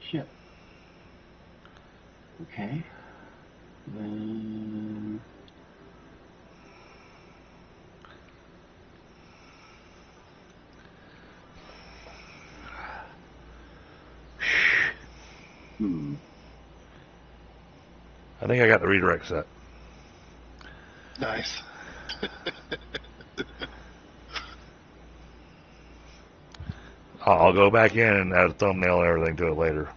ship. Okay. Then... I think I got the redirect set. Nice. I'll go back in and add a thumbnail and everything to it later.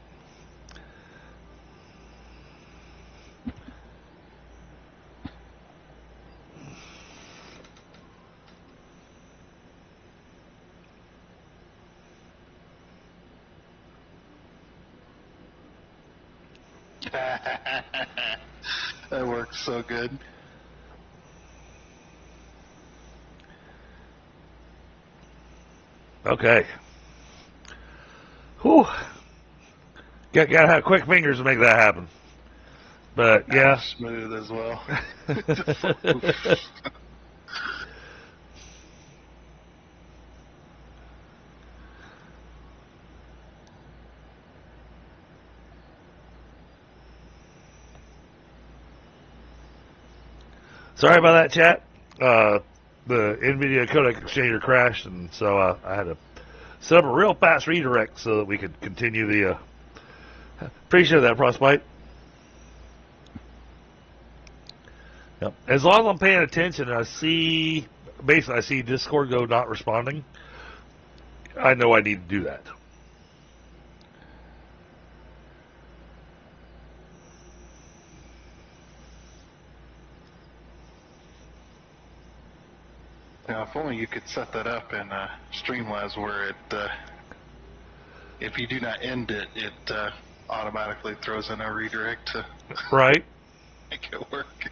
That works so good. Okay. Whew. Gotta have quick fingers to make that happen. But yeah. Smooth as well. Sorry about that, chat. The NVIDIA codec exchanger crashed, and so I had to set up a real fast redirect so that we could continue the... appreciate that, Frostbite. Yep. As long as I'm paying attention and I see Discord go not responding, I know I need to do that. Now, if only you could set that up in Streamlabs where it, if you do not end it, it automatically throws in a redirect to Right. make it work.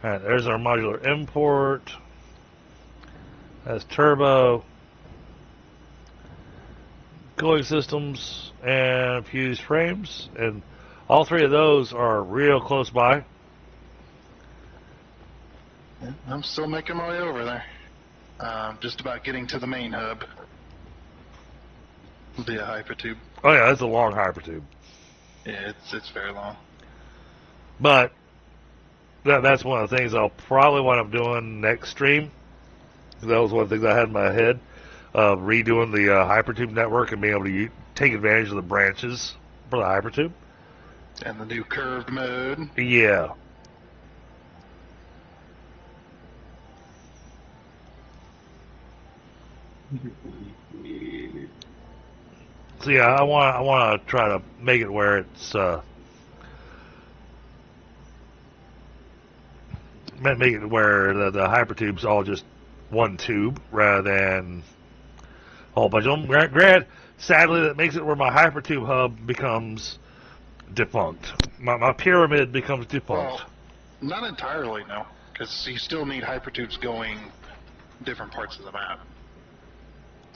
All right, there's our modular import. That's turbo, cooling systems, and fused frames, and all three of those are real close by. Yeah, I'm still making my way over there. Just about getting to the main hub via hypertube. Oh yeah, that's a long hypertube. Yeah, it's very long. But that's one of the things I'll probably wind up doing next stream. That was one of the things I had in my head of redoing the hypertube network and being able to take advantage of the branches for the hypertube. And the new curved mode. Yeah. So yeah, I want to try to make it where it's make it where the hypertube's all just one tube rather than a whole bunch of them. Granted, sadly, that makes it where my hypertube hub becomes defunct. My pyramid becomes defunct. Well, not entirely, no, because you still need hypertubes going different parts of the map.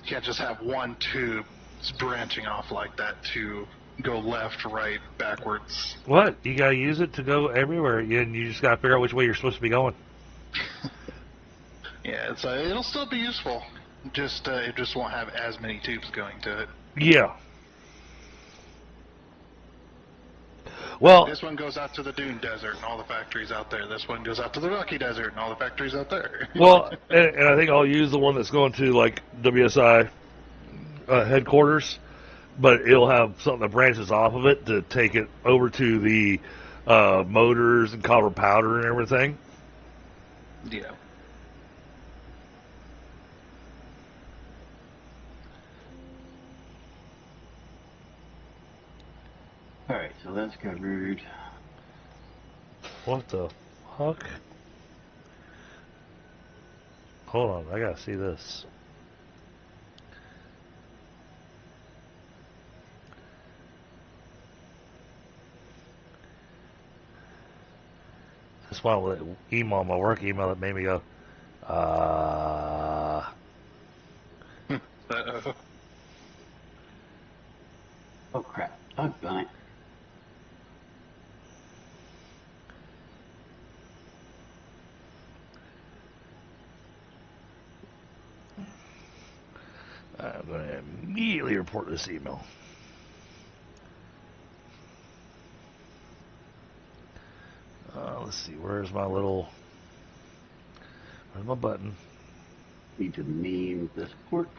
You can't just have one tube branching off like that to go left, right, backwards. What? You gotta use it to go everywhere, and you just gotta figure out which way you're supposed to be going. Yeah, it's it'll still be useful. Just it just won't have as many tubes going to it. Yeah. Well, this one goes out to the Dune Desert and all the factories out there. This one goes out to the Rocky Desert and all the factories out there. Well, and I think I'll use the one that's going to like WSI headquarters, but it'll have something that branches off of it to take it over to the motors and copper powder and everything. Yeah. Alright, so that's covered. What the fuck? Hold on, I gotta see this. This one with email, my work email, that made me go, Oh crap, doggone it. I'm going to immediately report this email. let's see, where's my button? Need to name this port.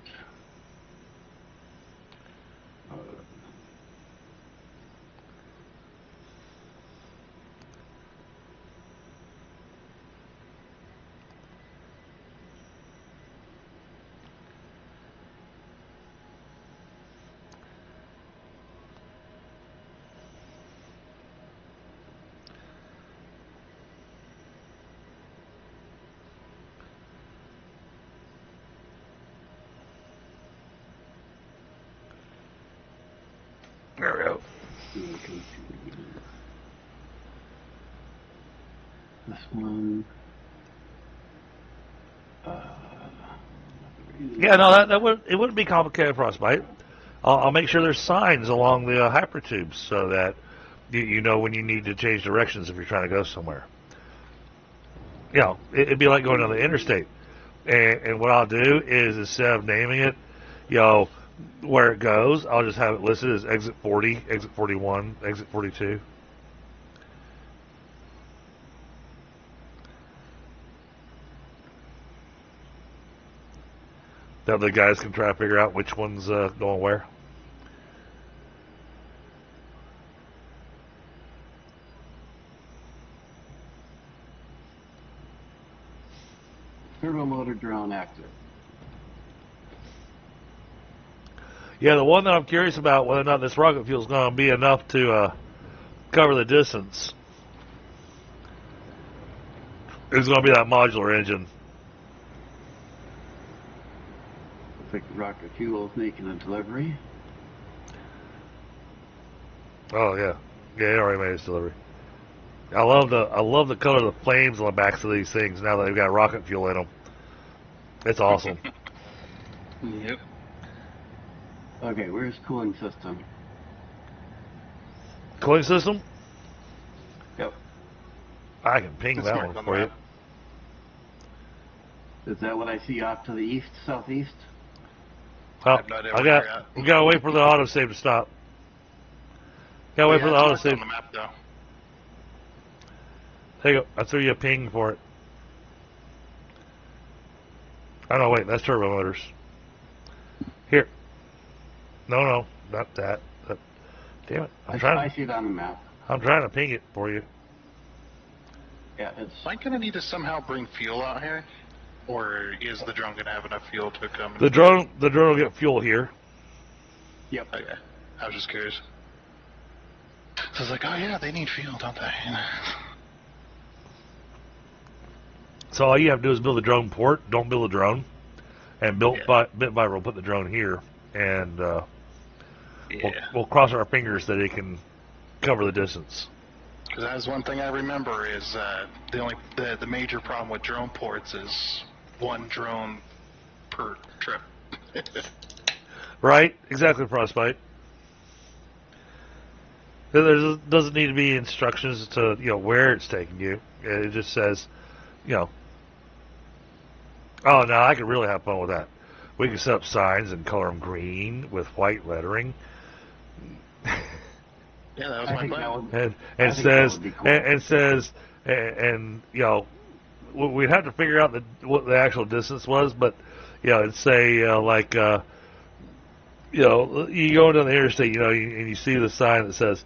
There we go. This one. Yeah, no, it wouldn't be complicated, Frostbite. I'll make sure there's signs along the hypertubes so that you know when you need to change directions if you're trying to go somewhere. You know, it'd be like going on the interstate. And what I'll do is instead of naming it, you know, where it goes, I'll just have it listed as exit 40, exit 41, exit 42. That the guys can try to figure out which one's going where. Turbo motor drone active. Yeah, the one that I'm curious about whether or not this rocket fuel is going to be enough to cover the distance is going to be that modular engine. Looks like the rocket fuel is making a delivery. Oh yeah, yeah, it already made its delivery. I love the color of the flames on the backs of these things now that they've got rocket fuel in them. It's awesome. Yep. Okay, where's cooling system? Cooling system? Yep. I can ping It's that marked one on for the you. map. Is that what I see off to the east, southeast? Well, have no idea where you're at. we gotta wait for the autosave to stop. Gotta wait for the Yeah, it's marked autosave. on the map though. There you go. I threw you a ping for it. Oh no, wait, that's turbo motors. Here. No, not that. Damn it! I see it on the map. I'm trying to ping it for you. Yeah, it's. Am I gonna need to somehow bring fuel out here, or is the drone gonna have enough fuel to come? The drone will get fuel here. Yep. Okay. I was just curious. So I was like, oh yeah, they need fuel, don't they? So all you have to do is build a drone port. Don't build a drone, and bit by bit we'll put the drone here, and we'll cross our fingers that it can cover the distance. Because that was one thing I remember is the major problem with drone ports is one drone per trip. Right? Exactly, Frostbite. There doesn't need to be instructions to where it's taking you. It just says, oh, now I could really have fun with that. We can set up signs and color them green with white lettering. Yeah, that was my plan. We'd have to figure out what the actual distance was, but it'd say you go down the interstate, and you see the sign that says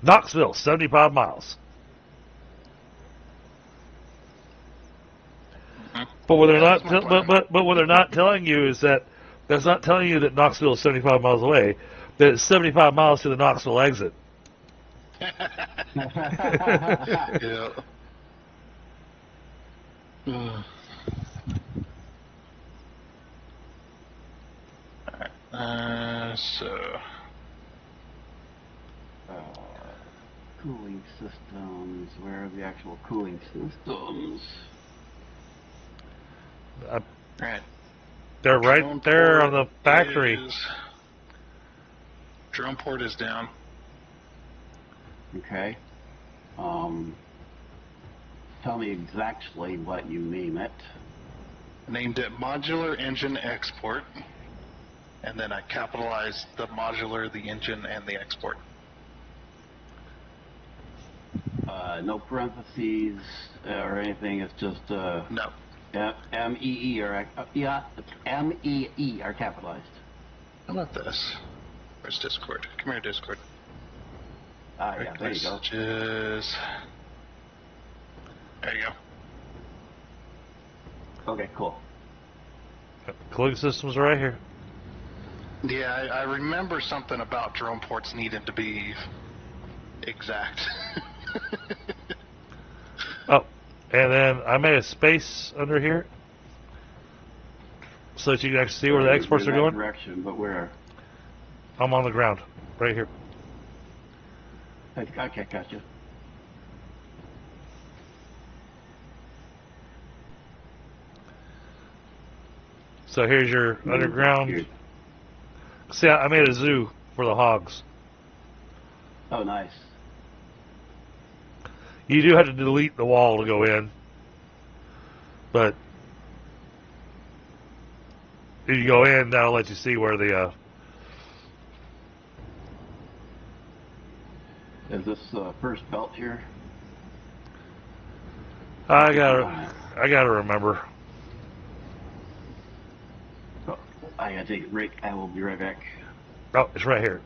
Knoxville, 75 miles. But what they're but what they're not telling you is that's not telling you that Knoxville is 75 miles away. That it's 75 miles to the Knoxville exit. Yeah. So. Cooling systems. Where are the actual cooling systems? Right. They're right there on the factory. Drone port is down. Okay. Tell me exactly what you name it. Named it Modular Engine Export. And then I capitalized the modular, the engine, and the export. No parentheses or anything. It's just No. M-E-E or yeah, M-E-E are capitalized. How about this? Where's Discord? Come here, Discord. Yeah, there you go. Messages. There you go. Okay, cool. Cooling system's right here. Yeah, I remember something about drone ports needing to be exact. Oh, and then I made a space under here so that you can actually see where the exports are going. Direction, but where? I'm on the ground, right here. Okay, gotcha. So here's your underground. See, I made a zoo for the hogs. Oh, nice. You do have to delete the wall to go in, but if you go in, that'll let you see where the Is this first belt here? I gotta remember. Oh, I gotta take a break. I will be right back. Oh, it's right here.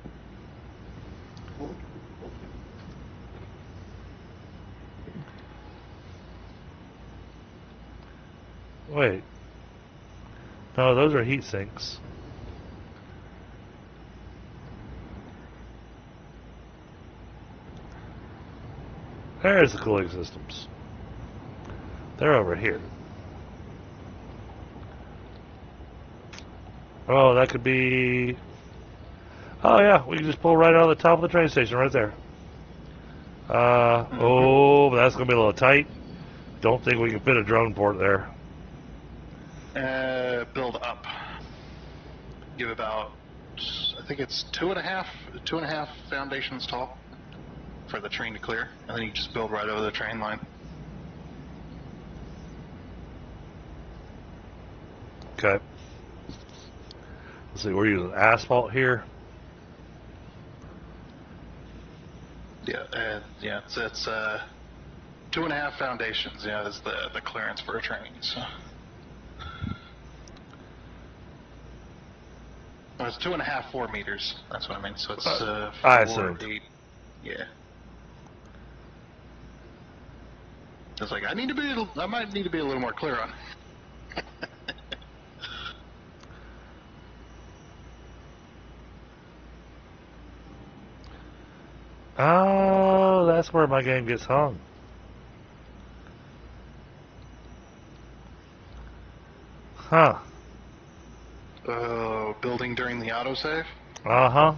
Wait. No, those are heat sinks. There's the cooling systems. They're over here. Oh, that could be... Oh, yeah, we can just pull right out of the top of the train station right there. Oh, but that's going to be a little tight. Don't think we can fit a drone port there. Build up. Give about, I think it's two and a half foundations tall for the train to clear, and then you just build right over the train line. Okay. Let's see, we're using asphalt here. Yeah, it's 2.5 foundations. Yeah, is the clearance for a train. So. Well, it's 2.5, 4 meters. That's what I mean. So it's 4, I assumed. 8. Yeah. It's like I might need to be a little more clear on. Oh, that's where my game gets hung. Huh. Oh, building during the autosave? Uh-huh.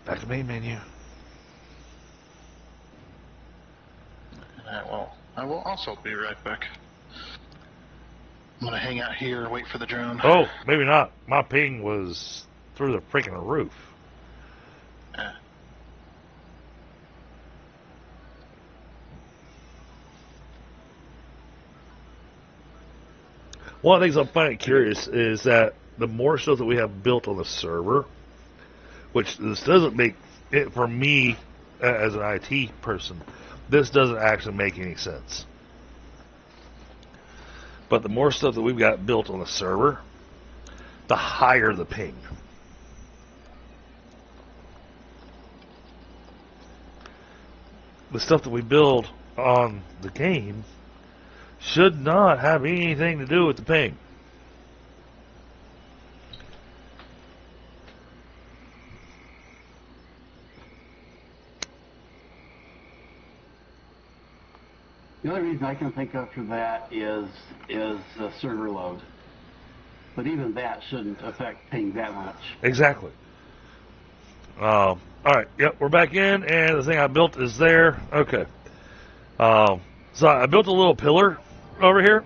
Back to main menu. I will also be right back. I'm gonna hang out here and wait for the drone. Oh, maybe not. My ping was through the freaking roof. Yeah. One of the things I'm finding curious is that the more stuff that we have built on the server, which this doesn't make it for me as an IT person, this doesn't actually make any sense. But the more stuff that we've got built on the server, the higher the ping. The stuff that we build on the game should not have anything to do with the ping. The only reason I can think of for that is server load. But even that shouldn't affect ping that much. Exactly. All right. Yep, we're back in, and the thing I built is there. Okay. So I built a little pillar over here.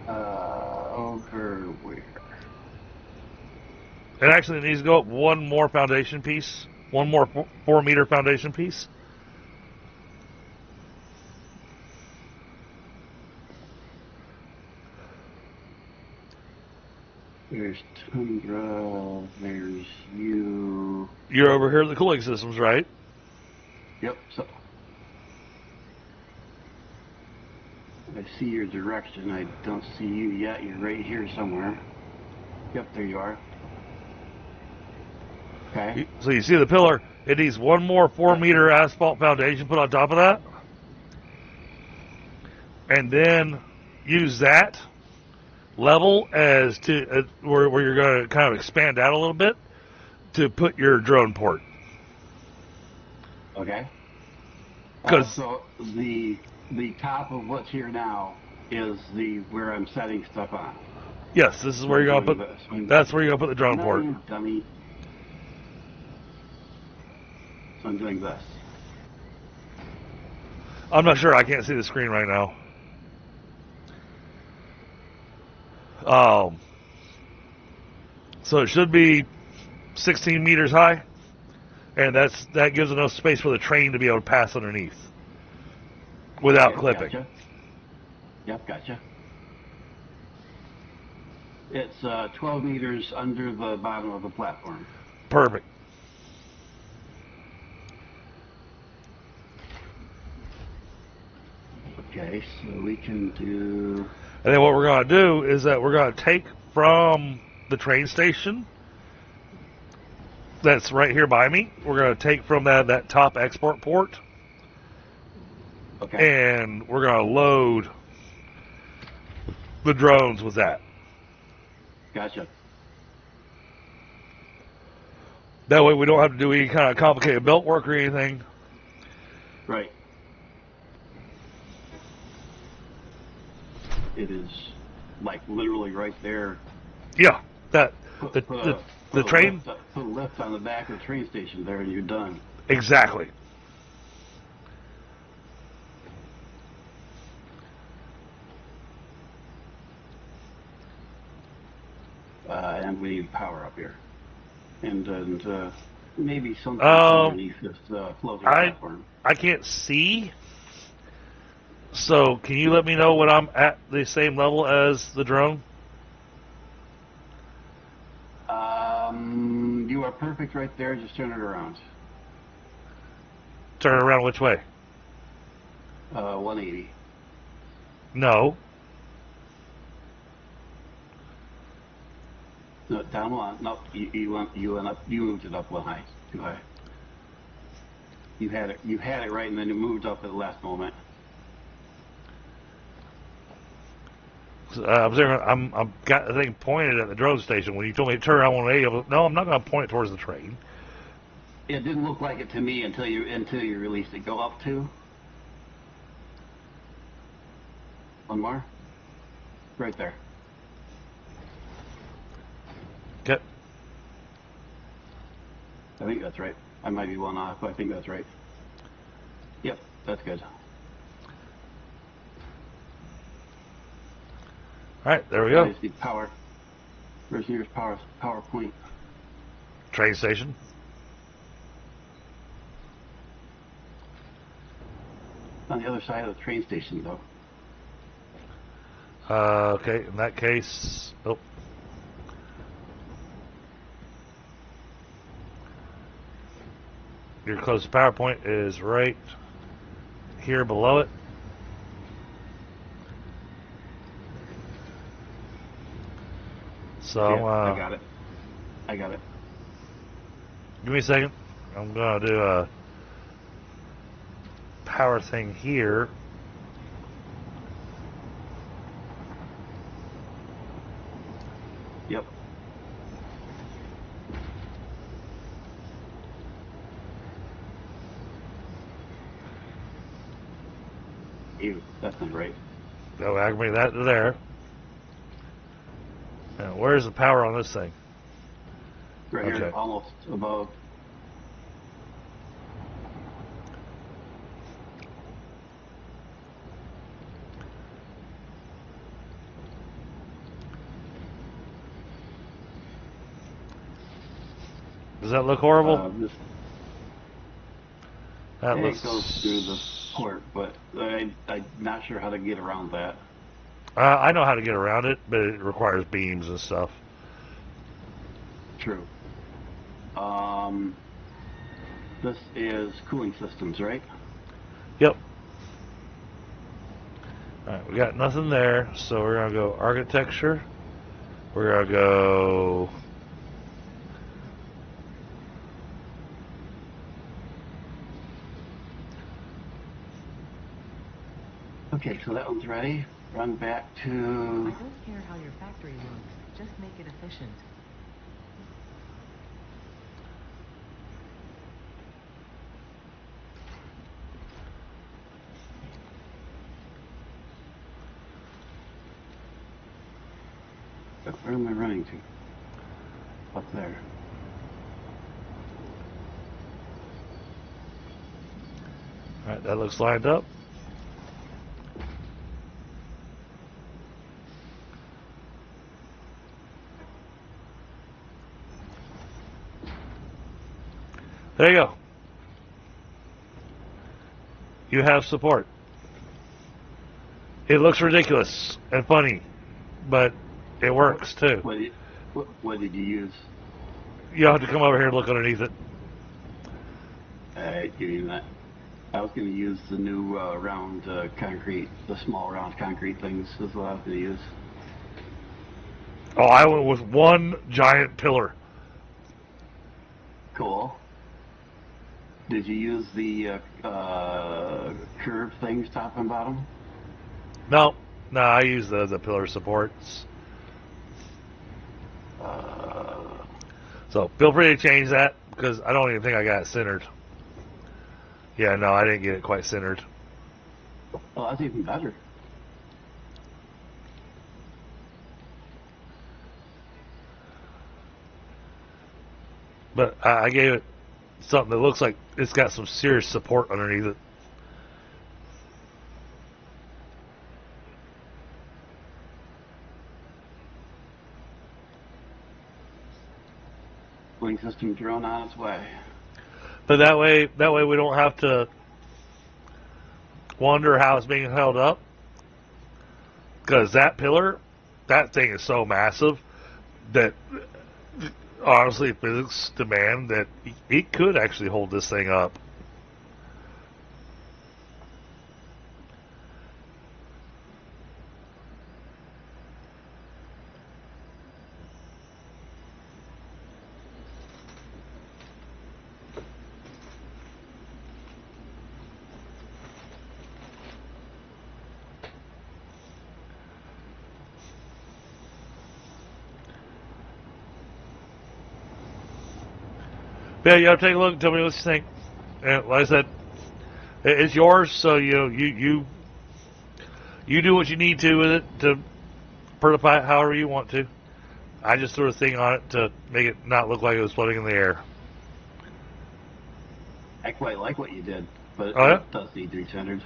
Over where? It actually needs to go up one more foundation piece. One more 4-meter foundation piece. There's Tundra. There's you. You're over here at the cooling systems, right? Yep. So I see your direction. I don't see you yet. You're right here somewhere. Yep, there you are. Okay. So you see the pillar. It needs one more 4-meter asphalt foundation put on top of that. And then use that level as to where you're going to kind of expand out a little bit to put your drone port. Okay. 'Cause- So the top of what's here now is where I'm setting stuff on. Yes, this is where you're going to put. That's where you're going to put the drone No, port. you dummy. So I'm doing this. I'm not sure. I can't see the screen right now. So it should be 16 meters high, and that gives enough space for the train to be able to pass underneath without Okay, clipping. Gotcha. Yep, gotcha. It's 12 meters under the bottom of the platform. Perfect. Okay, so we can do... And then what we're going to do is that we're going to take from the train station that's right here by me. We're going to take from that top export port, Okay. and we're going to load the drones with that. Gotcha. That way we don't have to do any kind of complicated belt work or anything. Right. It is like literally right there. Yeah, that Put the train. Put a lift on the back of the train station there, and you're done. Exactly. And we need power up here, and maybe something Um, underneath this floating I platform. I can't see. So can you let me know when I'm at the same level as the drone? You are perfect right there. Just turn it around. Turn it around which way? 180. No. No, down one. No, you moved it up one high, too high. You had it right, and then it moved up at the last moment. I'm got the thing pointed at the drone station. When you told me to turn around 180, I was, no, I'm not going to point it towards the train. It didn't look like it to me until you released it. Go up two. One more. Right there. Okay. I think that's right. I might be one off, but I think that's right. Yep, that's good. All right, there we go. I just need power. Where's nearest power point? Train station. On the other side of the train station, though. Okay, in that case, oh. Your closest power point is right here below it. So Yeah, I got it. I got it. Give me a second. I'm gonna do a power thing here. Yep. Ew, that's not right. So I can bring that to there. Now, where's the power on this thing? Right Okay. here, almost above. Does that look horrible? This, That it looks. goes through the port, but I'm not sure how to get around that. I know how to get around it, but it requires beams and stuff. True. This is cooling systems, right? Yep. Alright, we got nothing there, so we're going to go architecture. We're going to go... Okay, so that one's ready. Run back to... I don't care how your factory looks, just make it efficient. Where am I running to? Up there. Alright, that looks lined up. There you go. You have support. It looks ridiculous and funny, but it works too. What did you use? You'll have to come over here and look underneath it. Give you that. I was going to use the new round concrete, the small round concrete things is what I was going to use. Oh, I went with one giant pillar. Cool. Did you use the curved things top and bottom? No, I use the pillar supports. So feel free to change that because I don't even think I got it centered. Yeah, no, I didn't get it quite centered. Oh, that's even better. But I gave it something that looks like it's got some serious support underneath it. Cooling system drone on its way. But that way we don't have to wonder how it's being held up. Because that pillar, that thing is so massive that honestly physics demand that it could actually hold this thing up. Yeah, you have to take a look and tell me what you think. And like I said, it's yours, so you do what you need to with it to pertify it however you want to. I just threw a thing on it to make it not look like it was floating in the air. I quite like what you did, but it does need to be centered.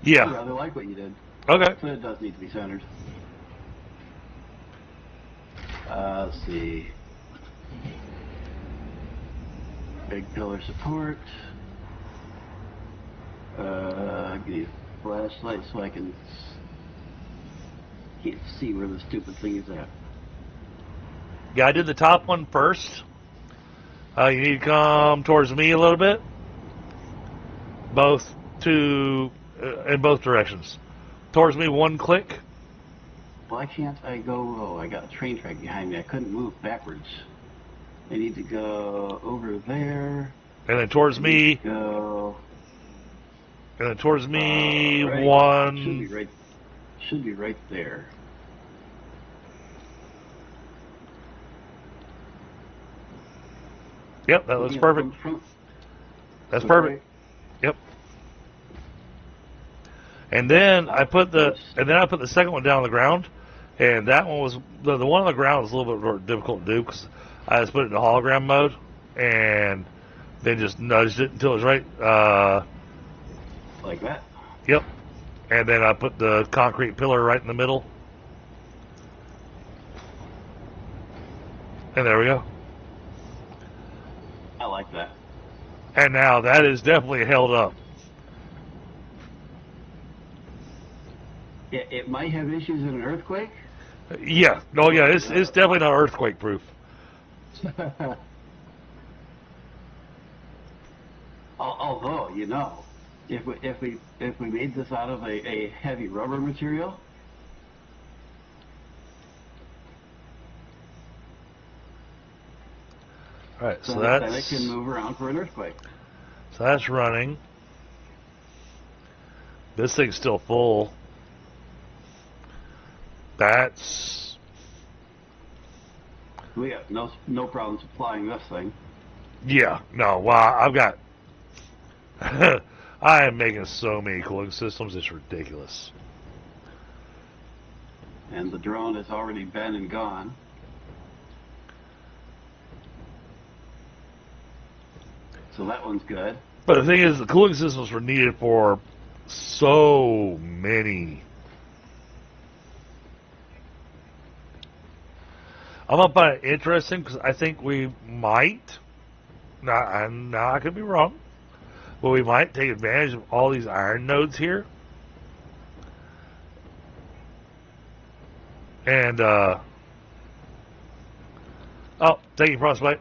Yeah. I rather like what you did. Okay. But it does need to be centered. Let's see. Big pillar support. Give you a flashlight so I can't see where the stupid thing is at. Yeah, I did the top one first. You need to come towards me a little bit. In both directions. Towards me, one click. Why can't I go? Oh, I got a train track behind me. I couldn't move backwards. I need to go over there. And then towards me. Go. And then towards me, Right. one. Should be right there. Yep, that looks perfect. That's Okay. perfect. Yep. And then I put the second one down on the ground, and that one was the one on the ground was a little bit more difficult to do because I just put it in hologram mode and then just nudged it until it was right. Like that. Yep. And then I put the concrete pillar right in the middle, and there we go. I like that. And now that is definitely held up. It might have issues in an earthquake. Yeah. No. Yeah. It's definitely not earthquake proof. Although, if we made this out of a heavy rubber material, All right, so then it that's can move around for an earthquake. so that's running. This thing's still full. That's We have no problem supplying this thing. yeah. No, well, I've got. I am making so many cooling systems. It's ridiculous. And the drone has already been and gone. So that one's good. But the thing is, the cooling systems were needed for so many. I'm gonna find it interesting because I think we might. Now I could be wrong, but we might take advantage of all these iron nodes here. And oh, thank you, Frostbite.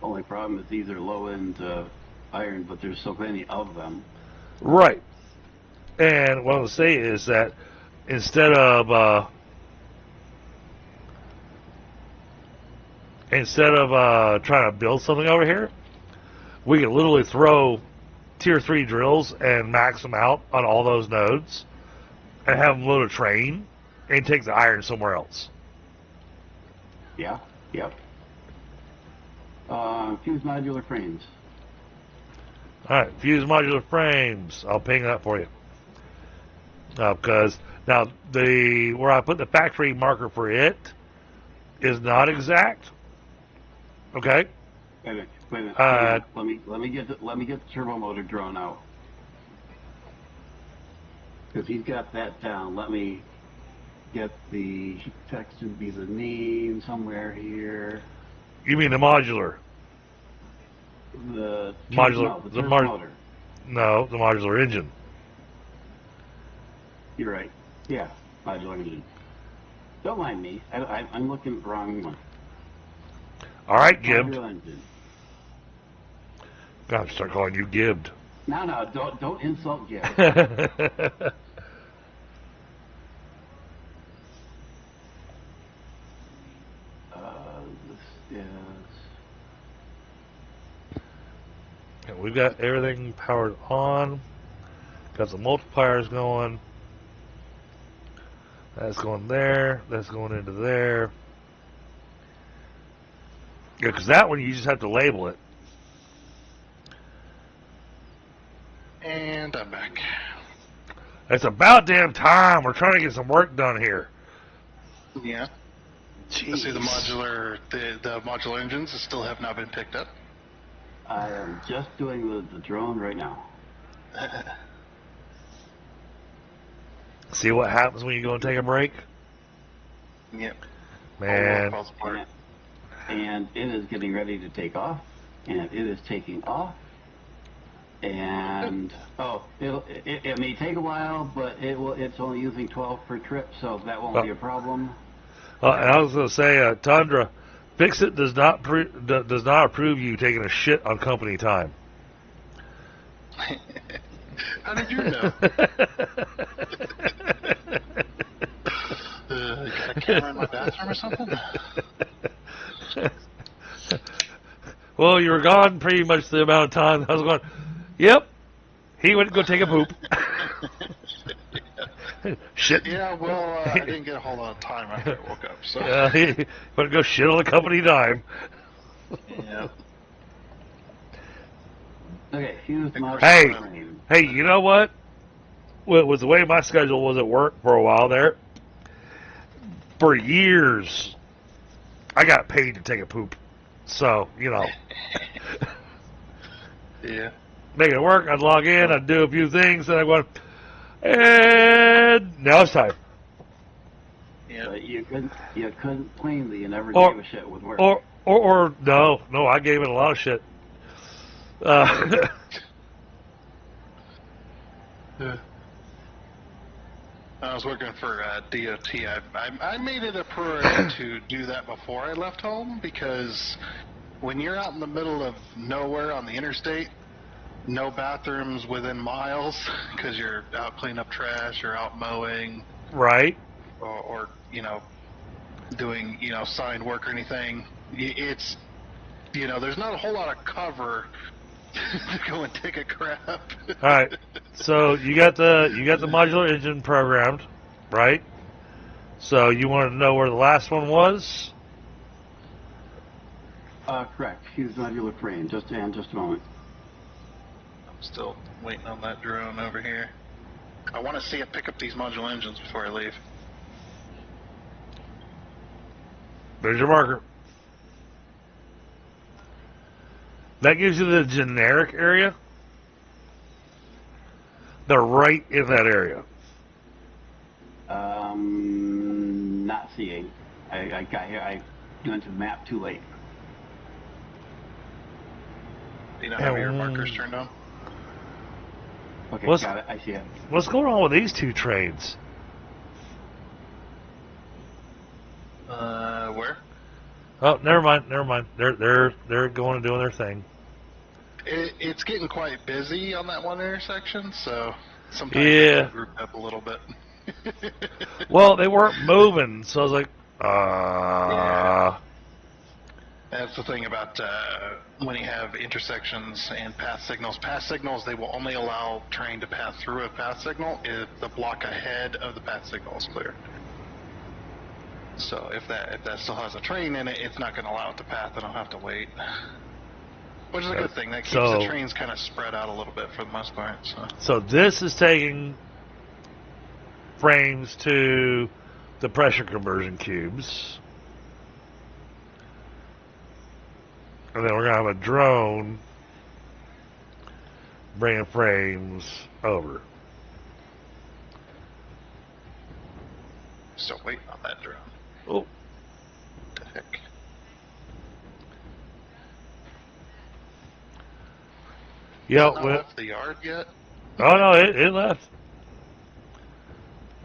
Only problem is these are low-end iron, but there's so many of them. Right. And what I would say is that instead of trying to build something over here, we can literally throw tier 3 drills and max them out on all those nodes and have them load a train and take the iron somewhere else. Yeah, yep. Fused modular frames. Alright, fused modular frames. I'll ping that for you. Because now where I put the factory marker for it is not exact. Okay? Wait a minute. Let me get the turbo motor drone out. Because he's got that down. Let me get the text to be the name somewhere here. You mean the modular? The Modular. turbo motor. No, the modular engine. You're right. Yeah, modular engine. Don't mind me. I'm looking at the wrong one. All right, Gibbed. Modular engine. God, start calling you Gibbed. No, don't insult Gib. This is. And we've got everything powered on. Got the multipliers going. That's going there. That's going into there. Yeah, because that one you just have to label it. And I'm back. It's about damn time. We're trying to get some work done here. Yeah. I see the modular engines still have not been picked up. I am just doing the drone right now. See what happens when you go and take a break? Yep. Man. Falls apart. And it is getting ready to take off, and it is taking off. And it may take a while, but it's only using 12 per trip, so that won't be a problem. And I was going to say, Tundra, Fixit does not approve you taking a shit on company time. How did you know? You got a camera in my bathroom or something? Well, you were gone pretty much the amount of time I was going, yep, he went to go take a poop. Shit. Yeah, well, I didn't get a whole lot of time after I woke up, so. He went to go shit on the company dime. Yeah. Okay, fused modular Hey, frame. hey, you know what? With the way my schedule was at work for a while there, for years, I got paid to take a poop. So, Yeah. make it work, I'd log in, I'd do a few things, and I'd go, and now it's time. Yeah. But you couldn't claim that you never Or- gave a shit with work. Or no, I gave it a lot of shit. Yeah. I was working for DOT. I made it a priority to do that before I left home because when you're out in the middle of nowhere on the interstate, no bathrooms within miles because you're out cleaning up trash or out mowing Right. or doing, sign work or anything. It's, there's not a whole lot of cover to go and take a crap. All right. So you got the modular engine programmed, right? So you wanted to know where the last one was? Correct. Fused modular frame. Just a moment. I'm still waiting on that drone over here. I want to see it pick up these modular engines before I leave. There's your marker. That gives you the generic area. They're right in that area. Not seeing. I got here. I went to the map too late. Do you not have your markers turned on? Okay, What's- got it. I see it. What's going on with these two trains? Where? Oh, never mind. They're going and doing their thing. It's getting quite busy on that one intersection, so sometimes Yeah. they group up a little bit. Well, they weren't moving, so I was like, Yeah. That's the thing about when you have intersections and path signals. Path signals, they will only allow train to pass through a path signal if the block ahead of the path signal is clear. So if that still has a train in it, it's not going to allow it to pass. They don't have to wait. Which is a good thing. That keeps So- the trains kind of spread out a little bit for the most part. So this is taking frames to the pressure conversion cubes. And then we're going to have a drone bringing frames over. Still waiting on that drone. Oh, What the heck? yeah. Has it not left the yard yet? Oh no, it left.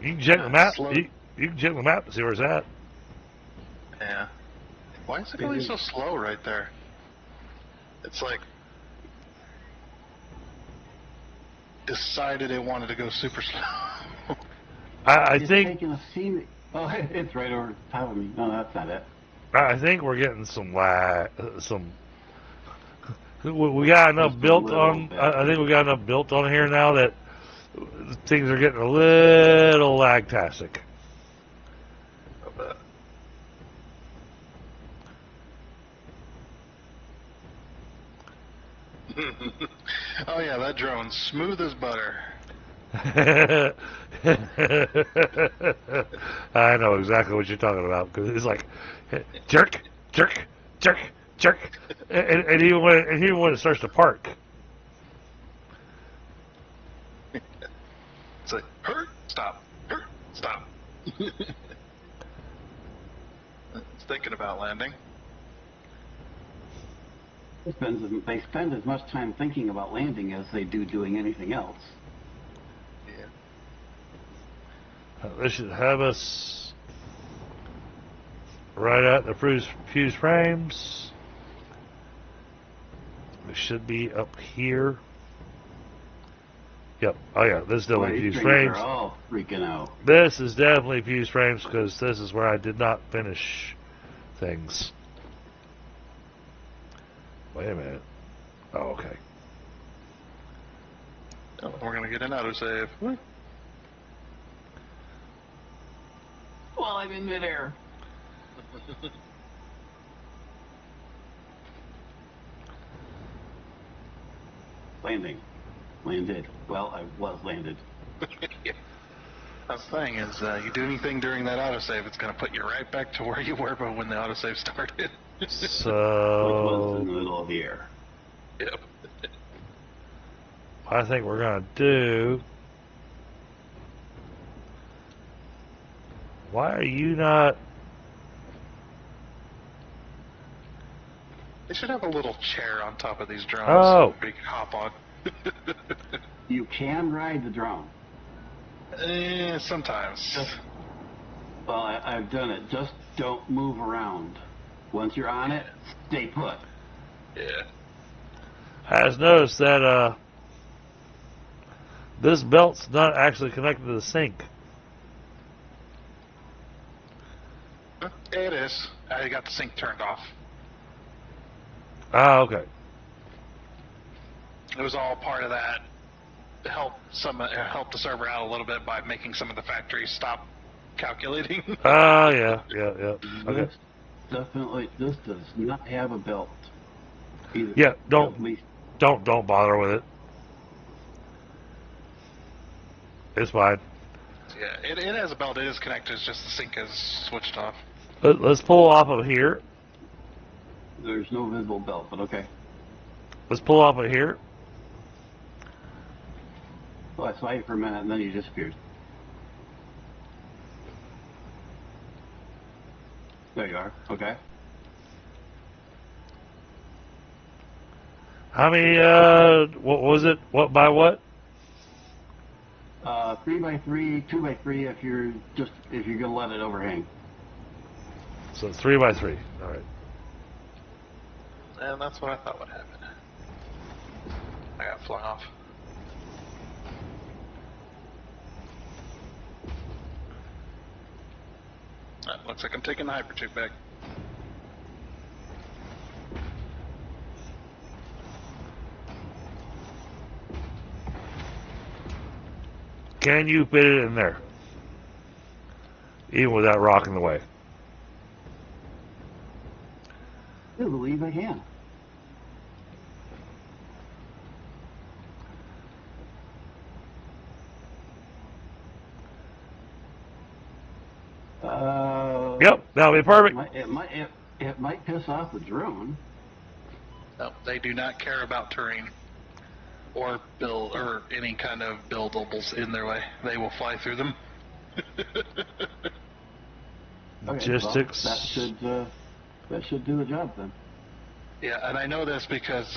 You can check the map. Slow. You can check the map to see where it's at. Yeah. Why is it going so slow right there? It's like decided it wanted to go super slow. I It's think taking a scenic. Oh, it's right over top of me. No, that's not it. I think we're getting some lag. We got enough Just a built little on. bit. I think we got enough built on here now that things are getting a little lag-tastic. Oh yeah, that drone's smooth as butter. I know exactly what you're talking about because it's like jerk, jerk, jerk, jerk, and even when it starts to park. It's like hurt, stop. It's thinking about landing. They spend as much time thinking about landing as they do doing anything else. Yeah. This should have us right at the fuse frames. It should be up here. Yep. Oh yeah, this is definitely Boy, these fuse trains frames. are all freaking out. This is definitely fuse frames because this is where I did not finish things. Wait a minute. Oh, okay. Oh, we're gonna get an autosave. Well, I'm in midair. Landing. Landed. Well, I was landed. That's the thing is, you do anything during that autosave, it's gonna put you right back to where you were, but when the autosave started. Which was in So the middle of the air. Yep. I think we're gonna do. Why are you not? They should have a little chair on top of these drones. Oh. So you can hop on. You can ride the drone. Sometimes. Well, I've done it. Just don't move around. Once you're on it, stay put. Yeah. I just noticed that this belt's not actually connected to the sink. It is. I got the sink turned off. Ah, okay. It was all part of that. Help the server out a little bit by making some of the factories stop calculating. Ah, yeah. Okay. This does not have a belt. Either. Yeah, At don't least. bother with it. It's fine. Yeah, it has a belt. It is connected. It's just the sink is switched off. Let's pull off of here. There's no visible belt, but okay. Let's pull off of here. Well, I saw you for a minute, and then you disappeared. There you are. Okay. How many? What was it? What by what? 3x3, 2x3 if you're gonna let it overhang. So 3x3. All right. And that's what I thought would happen. I got flung off. Looks like I'm taking the hypertube back. Can you fit it in there? Even without rocking the way. I believe I can. Yep, that'll be perfect. It might piss off the drone. No, they do not care about terrain or any kind of buildables in their way. They will fly through them. Okay, Logistics. Well, that should do the job then. Yeah, and I know this because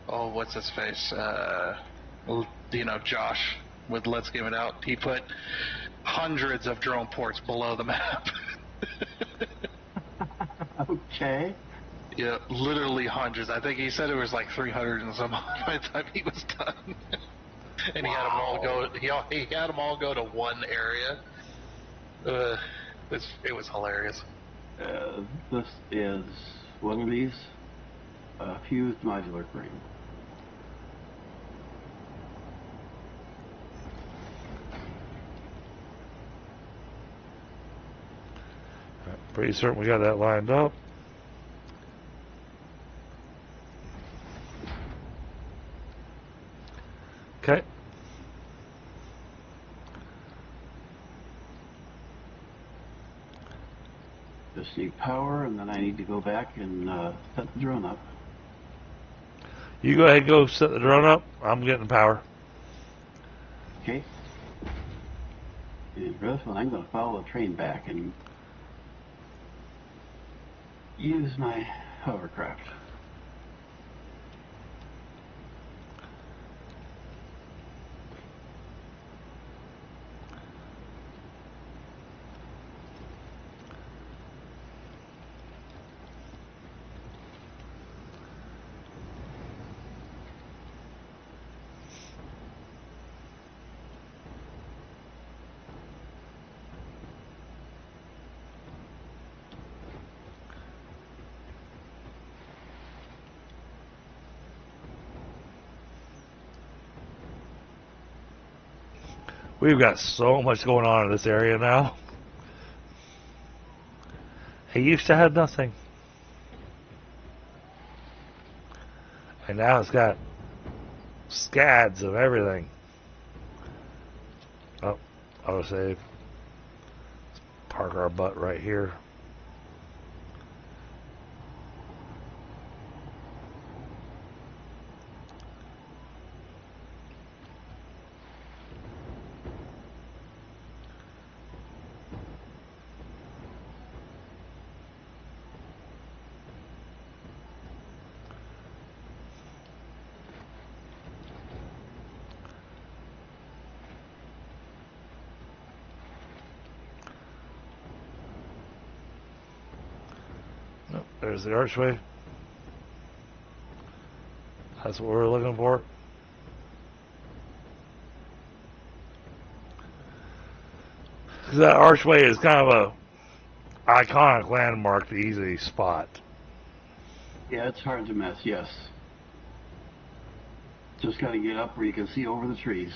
what's his face? Josh with Let's Give It Out. He put hundreds of drone ports below the map. Okay. Yeah, literally hundreds. I think he said it was like 300 and some odd by the time he was done. And he had them all go. He had them all go to one area. It was hilarious. This is one of these fused modular frame. Pretty certain we got that lined up. Okay. Just need power, and then I need to go back and set the drone up. You go ahead and go set the drone up. I'm getting power. Okay. And for this one, I'm going to follow the train back and use my hovercraft. We've got so much going on in this area now. He used to have nothing. And now it's got scads of everything. Oh, autosave. Let's park our butt right here. Oh, there's the archway. That's what we're looking for. That archway is kind of a iconic landmark, the easy spot. Yeah, it's hard to miss, yes. Just got to get up where you can see over the trees.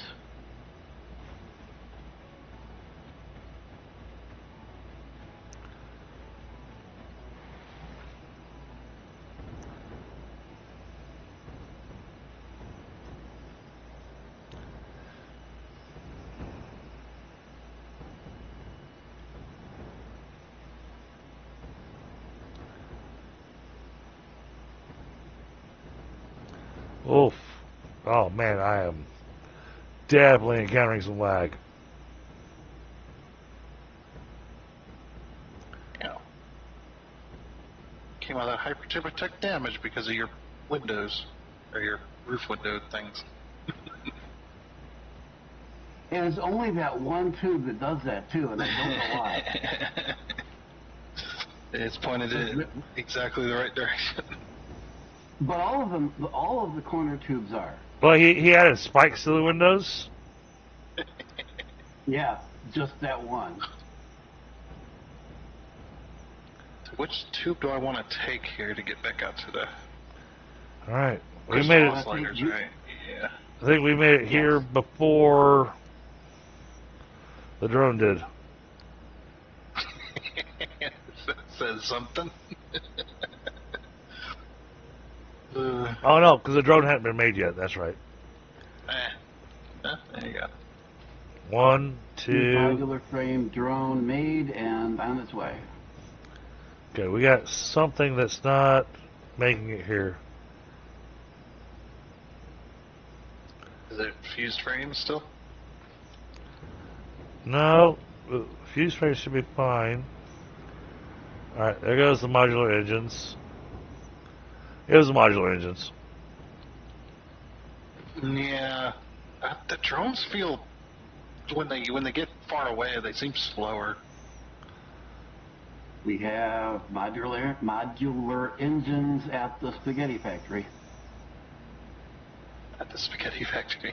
Oof. Oh man, I am definitely encountering some lag. Yeah. Came out of that hypertube took damage because of your windows, or your roof window things. And it's only that one tube that does that too, and I don't know why. It's pointed in exactly the right direction. But all of the corner tubes are. Well, he added spikes to the windows. Yeah, just that one. Which tube do I want to take here to get back out to the All right, we crystal made it. oscillators, right? Yeah. I think we made it here before the drone did. Says something. Oh no, because the drone hadn't been made yet. That's right. There you go. 1, 2. Modular frame drone made and on its way. Okay, we got something that's not making it here. Is it fused frames still? No, fuse frame should be fine. All right, there goes the modular engines. Here's the modular engines. Yeah, the drones feel when they get far away, they seem slower. We have modular engines at the spaghetti factory. At the spaghetti factory.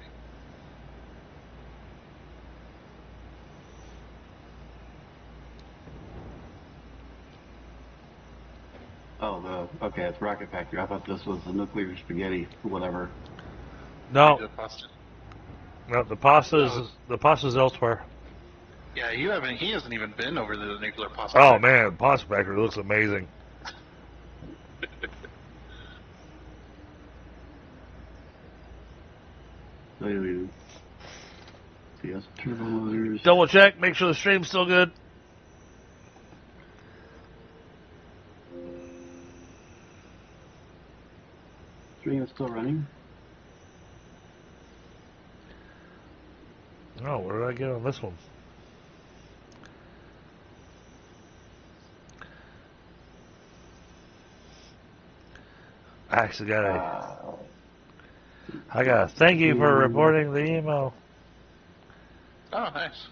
Oh, okay, it's rocket factory. I thought this was the nuclear spaghetti, whatever. No, The pasta. no, the pasta's elsewhere. Yeah, he hasn't even been over to the nuclear pasta. Oh man, pasta factory looks amazing. CS turbo motors. Double check, make sure the stream's still good. Stream is still running. Oh, where did I get on this one? I actually got I got thank you for reporting the email. Oh, nice.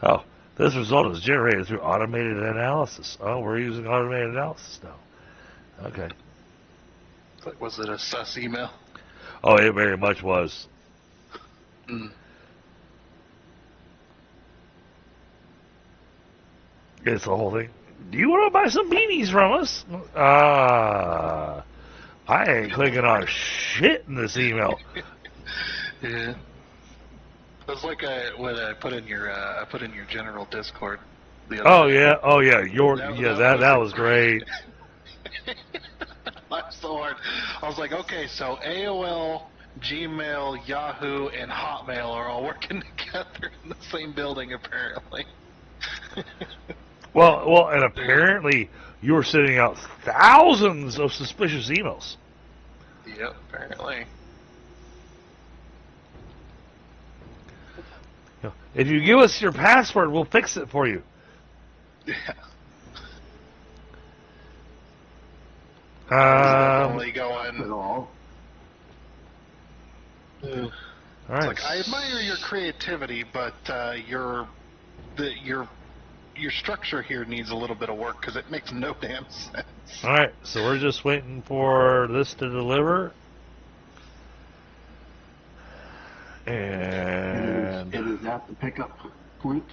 Oh, this result is generated through automated analysis. Oh, we're using automated analysis now. Okay. Was it a sus email? Oh, it very much was. Mm. It's the whole thing. Do you want to buy some beanies from us? I ain't clicking on shit in this email. Yeah. It's like what I put in your general Discord. The other day. Oh yeah, that was great. Laughed so hard. I was like, okay, so AOL, Gmail, Yahoo, and Hotmail are all working together in the same building, apparently. Well, and apparently you're sending out thousands of suspicious emails. Yep, apparently. If you give us your password, we'll fix it for you. Yeah. At all. All It's right. like, I admire your creativity, but your structure here needs a little bit of work because it makes no damn sense. All right. So we're just waiting for this to deliver. And it is at the pickup point.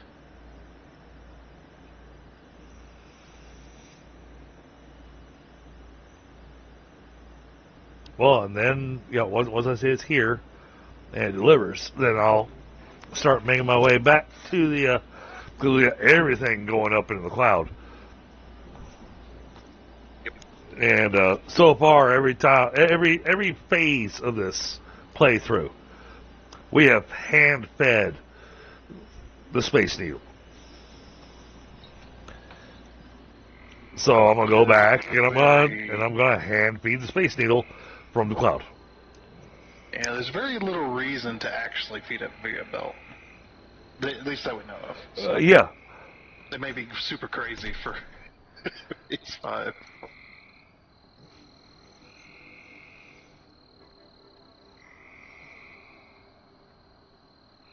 well, and then once I say it's here and it delivers, then I'll start making my way back to the everything going up into the cloud. And so far, every phase of this playthrough, we have hand fed the Space Needle. So I'm gonna go back and I'm gonna hand feed the Space Needle from the cloud. Yeah, there's very little reason to actually feed it via belt. At least that we know of. So Yeah. it may be super crazy for phase 5.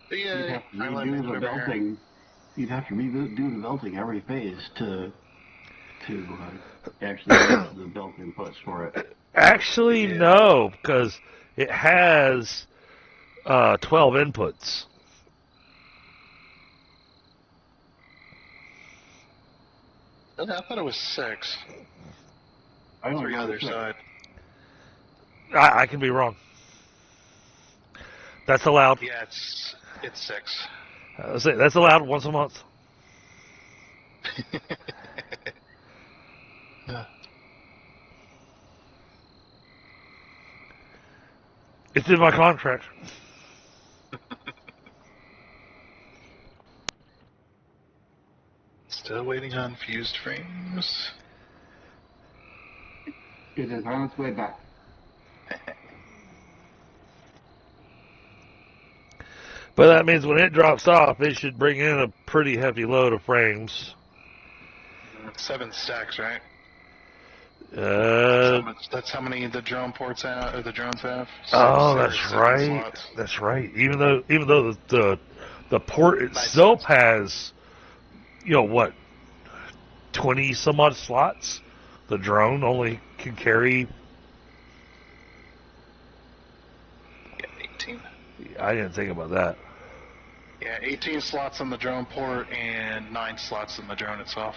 You'd have to redo the belting. You'd have to redo the belting every phase to actually use the belt inputs for it. Actually, no, because it has 12 inputs. I thought it was 6. I don't Three know other side. I can be wrong. That's allowed. Yeah, it's 6. That's allowed once a month. It's in my contract. Still waiting on fused frames. It is on its way back. But that means when it drops off, it should bring in a pretty hefty load of frames. 7 stacks, right? Uh, That's how many the drone ports have, or the drones have. Oh, Six that's or 7 right. slots. That's right. Even though the port itself has, 20 some odd slots, the drone only can carry. Yeah, 18. I didn't think about that. Yeah, 18 slots on the drone port and 9 slots in the drone itself.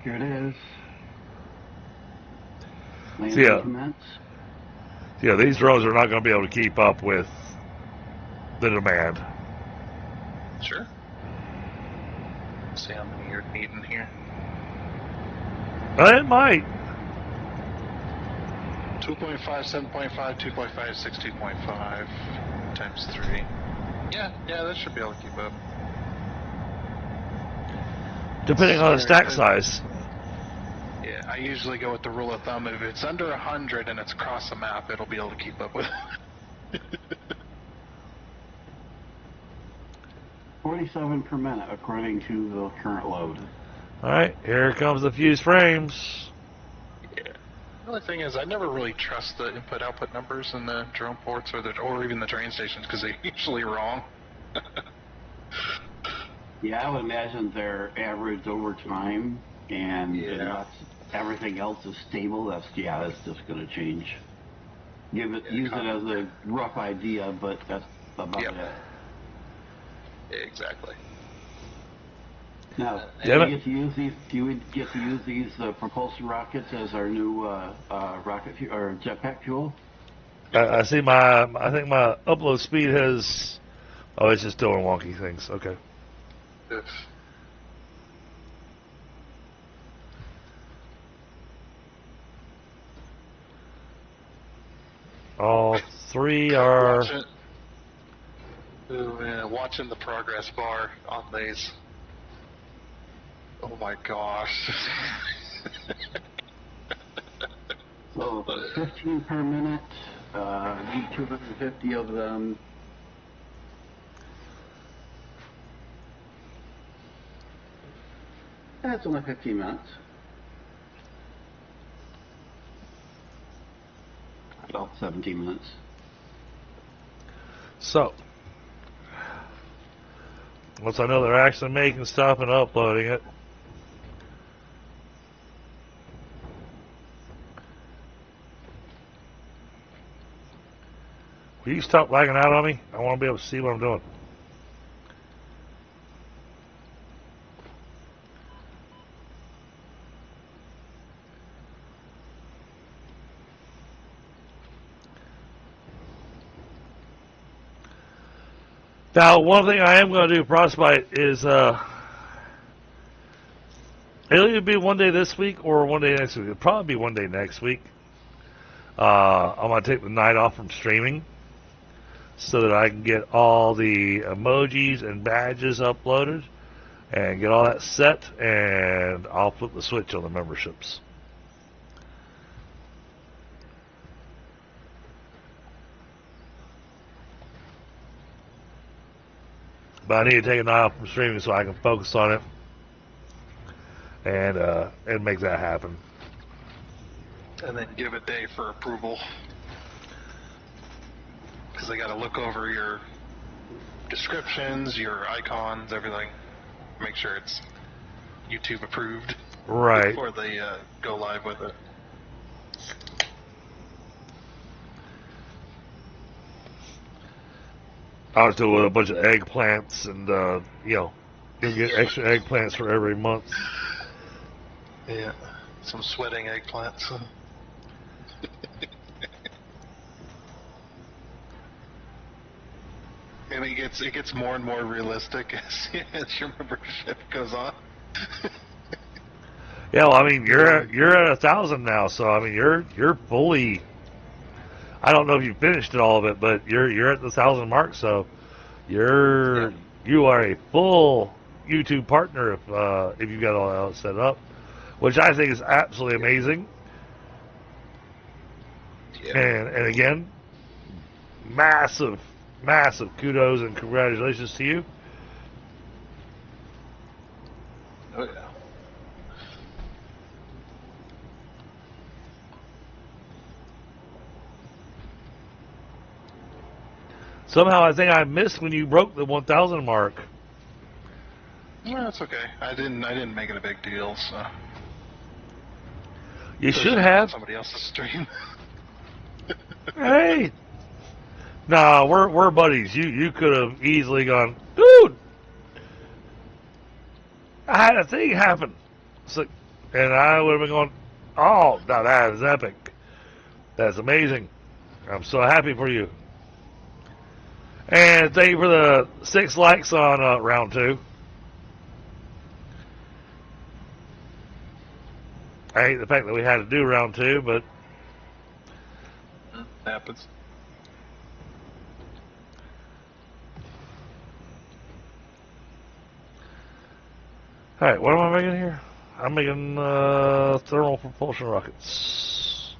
Here it is. Yeah. Commence. Yeah, these drones are not going to be able to keep up with the demand. Sure. Let's see how many you're needing here. It might. 2.5, 7.5, 2.5, 6, 2.5 times 3. Yeah, that should be able to keep up. Depending on the stack size. Yeah, I usually go with the rule of thumb. If it's under 100 and it's across the map, it'll be able to keep up with it. 47 per minute, according to the current load. All right, here comes the fused frames. Yeah. The only thing is, I never really trust the input-output numbers in the drone ports or even the train stations because they're usually wrong. Yeah, I would imagine they're averaged over time, and unless everything else is stable, that's just going to change. Use it as a rough idea, but that's about it. Exactly. Now, do you get to use these? Do you get to use these propulsion rockets as our new rocket fuel or jetpack fuel? I see I think my upload speed has. Oh, it's just doing wonky things. Okay. Yes. All 3 are. Watching the progress bar on these. Oh my gosh. So 15 per minute. Need 250 of them. That's only 15 minutes. Well, 17 minutes. So, once I know they're actually making stuff and uploading it, will you stop lagging out on me? I want to be able to see what I'm doing. Now, one thing I am going to do Frostbite is it'll either be one day this week or one day next week. It'll probably be one day next week. I'm going to take the night off from streaming so that I can get all the emojis and badges uploaded and get all that set, and I'll flip the switch on the memberships. But I need to take a night off from streaming so I can focus on it and make that happen. And then give a day for approval. Because they got to look over your descriptions, your icons, everything. Make sure it's YouTube approved. Right. Before they go live with it. I was doing a bunch of eggplants and, you get extra eggplants for every month. Yeah. Some sweating eggplants. And it gets more and more realistic as your membership goes on. Yeah, well, I mean, you're at 1,000 now, so I mean, you're fully. I don't know if you finished it all of it, but you're at the 1,000 mark, so you are a full YouTube partner if you got all that set up, which I think is absolutely amazing. Yeah. And again, massive kudos and congratulations to you. Oh yeah. Somehow I think I missed when you broke the 1,000 mark. No, that's okay. I didn't make it a big deal, so. You should have. Somebody else's stream. Hey. Nah, we're buddies. You could have easily gone, dude. I had a thing happen. So, and I would have been going, oh, now that is epic. That's amazing. I'm so happy for you. And thank you for the 6 likes on round 2. I hate the fact that we had to do round 2, but Happens. alright, what am I making here? I'm making thermal propulsion rockets.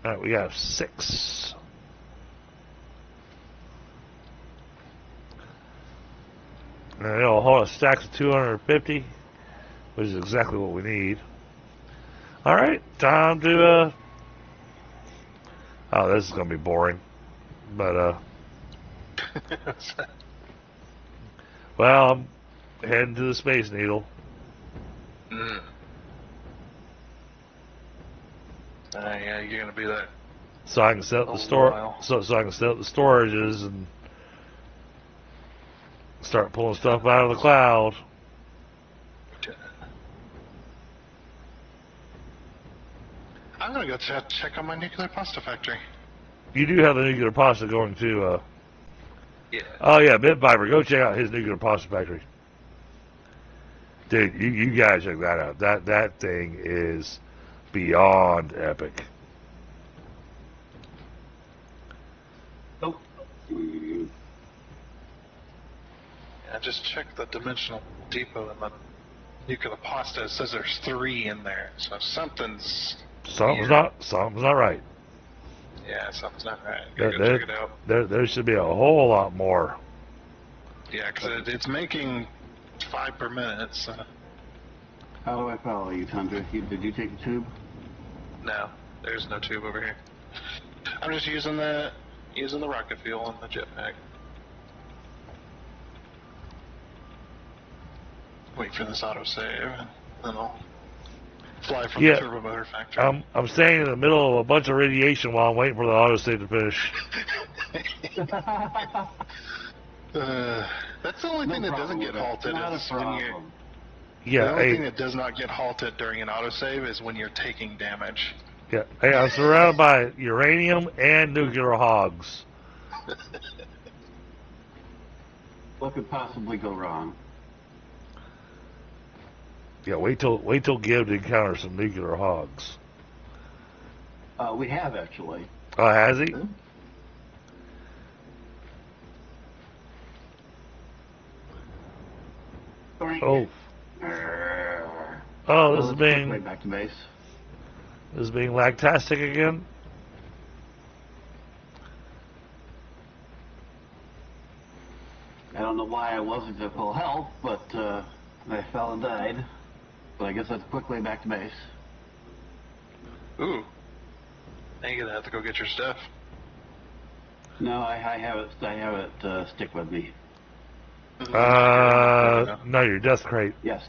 Alright, we got 6. And it'll hold a stack of 250, which is exactly what we need. Alright, time to, oh, this is going to be boring. But, well, I'm heading to the Space Needle. Yeah, you're gonna be there. So I can set up the so I can set up the storages and start pulling stuff out of the cloud. I'm gonna go check on my nuclear pasta factory. You do have the nuclear pasta going to, Yeah. oh yeah, Bit Viper, go check out his nuclear pasta factory. Dude, you gotta check that out. That thing is beyond epic. Oh. I just checked the dimensional depot and the nuclear pasta. It says there's 3 in there, so something's Something's not right. Yeah, something's not right. Gotta go check it out. There should be a whole lot more. Yeah, because it's making 5 per minute. So. How do I follow you, Tundra? Did you take the tube? No. There's no tube over here. I'm just using the rocket fuel and the jetpack. Wait for this autosave, and then I'll fly from the turbo motor factory. I'm staying in the middle of a bunch of radiation while I'm waiting for the autosave to finish. That's the only thing that doesn't get halted is when you. Yeah, the only thing that does not get halted during an autosave is when you're taking damage. Yeah, hey, I'm surrounded by uranium and nuclear hogs. What could possibly go wrong? Yeah, wait till Gibbs encounters some nuclear hogs. We have actually. Oh, has he? Oh. Oh, this is being way back to base. This is being lactastic again. I don't know why I wasn't at full health, but I fell and died. But I guess that's a quick way back to base. Ooh. Now you're gonna have to go get your stuff. No, I have it. I have it stick with me. No, your death crate. Yes.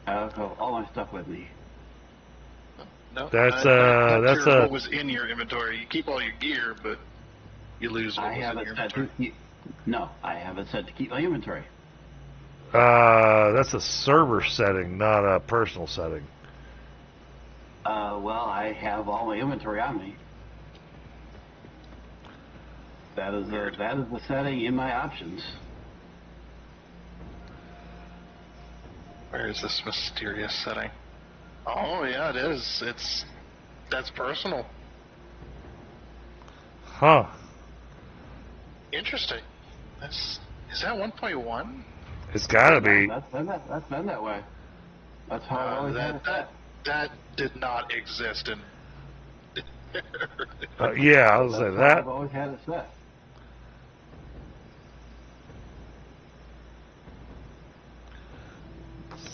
I'll go all my stuff with me. No, that's what was in your inventory. You keep all your gear, but you lose what was in your inventory. No, I have it set to keep my inventory. That's a server setting, not a personal setting. Well, I have all my inventory on me. That is the setting in my options. Where is this mysterious setting? Oh yeah, it is. That's personal. Huh. Interesting. Is that 1.1? It's gotta be. That's been that way. That's how I always had it set. That did not exist in. Yeah, I was That's saying how that. I've always had it set.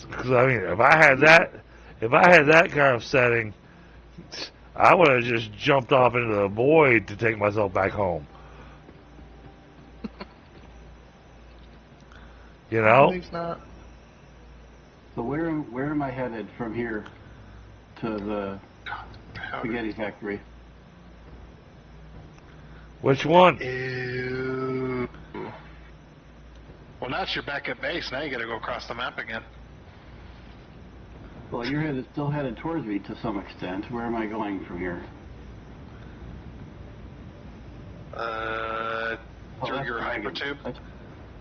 Because I mean, if I had that kind of setting, I would have just jumped off into the void to take myself back home. You know? He's not. So where am I headed from here to the spaghetti factory? Which one? Ew. Well, now that you're back at base, now you gotta go across the map again. Well, you're still headed towards me to some extent. Where am I going from here? Through your hypertube.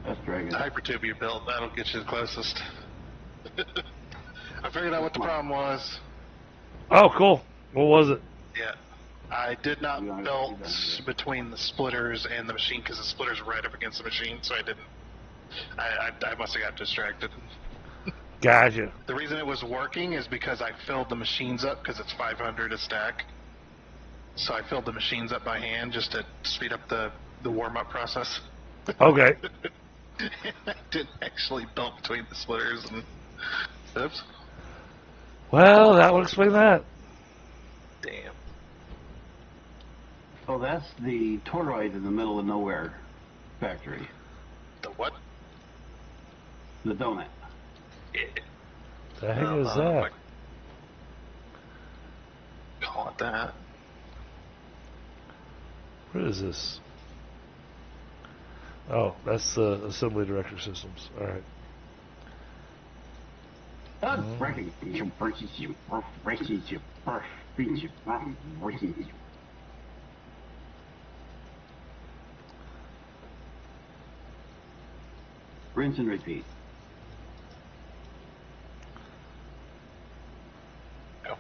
That's Dragon. The hypertube you built, that'll get you the closest. I figured out what the problem was. Oh, cool. What was it? Yeah. I did not belt between the splitters and the machine because the splitters were right up against the machine, so I didn't. I must have got distracted. Gotcha. The reason it was working is because I filled the machines up because it's 500 a stack. So I filled the machines up by hand just to speed up the warm-up process. Okay. I didn't actually belt between the splitters and... Oops. Well, that would explain that. Damn. Oh, that's the toroid in the middle of nowhere factory. The what? The donut. Yeah. The heck is that? Call it that. What is this? Oh, that's the assembly director systems. All right. Rinse and repeat. Oh.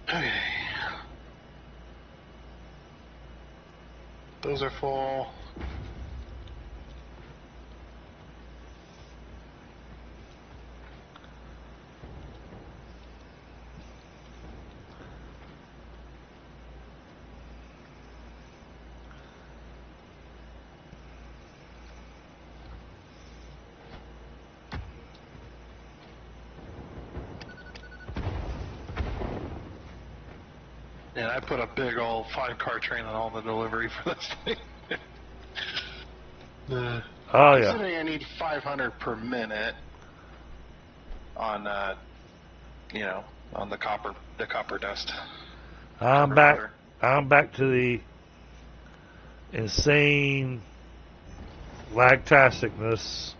Okay. Those are full. And I put a big old 5-car train on all the delivery for this thing. Oh yeah. Considering I need 500 per minute on, on the copper dust. I'm Copper back. powder. I'm back to the insane lagtasticness.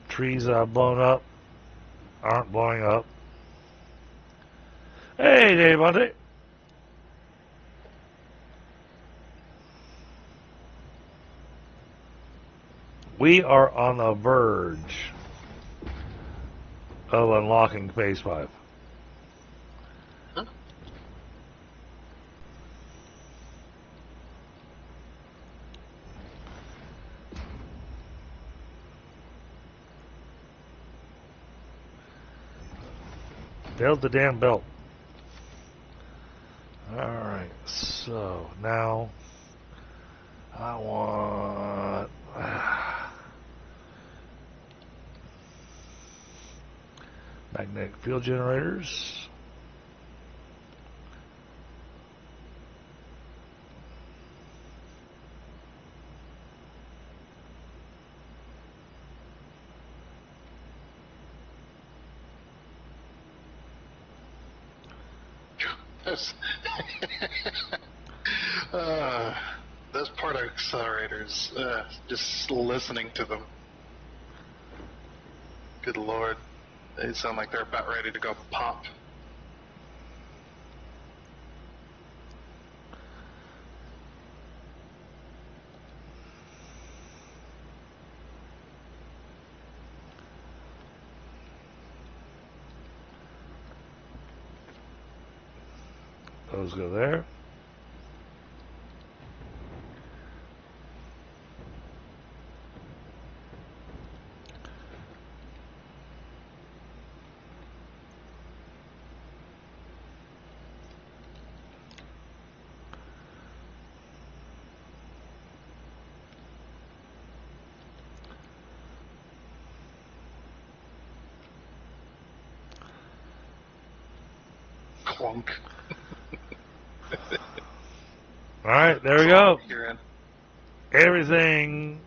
Trees that I've blown up aren't blowing up. Hey, Dave Monday. We are on the verge of unlocking Phase 5. Huh? Build the damn belt. Alright, so now I want magnetic field generators. Those part accelerators, just listening to them. Good lord. They sound like they're about ready to go pop. Those go there. Clunk. Alright, there we go. You're in. Everything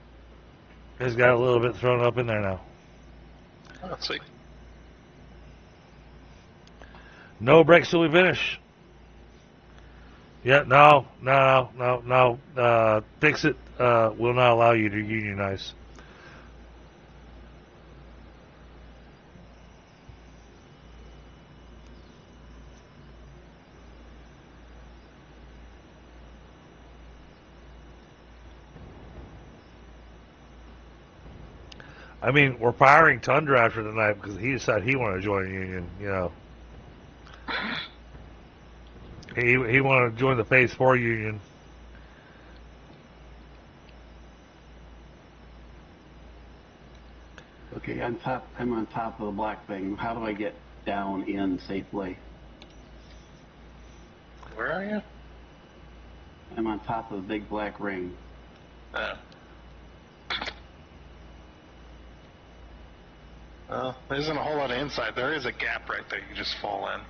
has got a little bit thrown up in there now. Oh, sweet. No breaks till we finish. Yeah, no. Fix it. Will not allow you to unionize. I mean, we're firing Tundra after tonight because he decided he wanted to join a union, you know. He wanted to join the Phase 4 union. Okay, I'm on top of the black thing. How do I get down in safely? Where are you? I'm on top of the big black ring. Well, there isn't a whole lot of inside. There is a gap right there. You just fall in.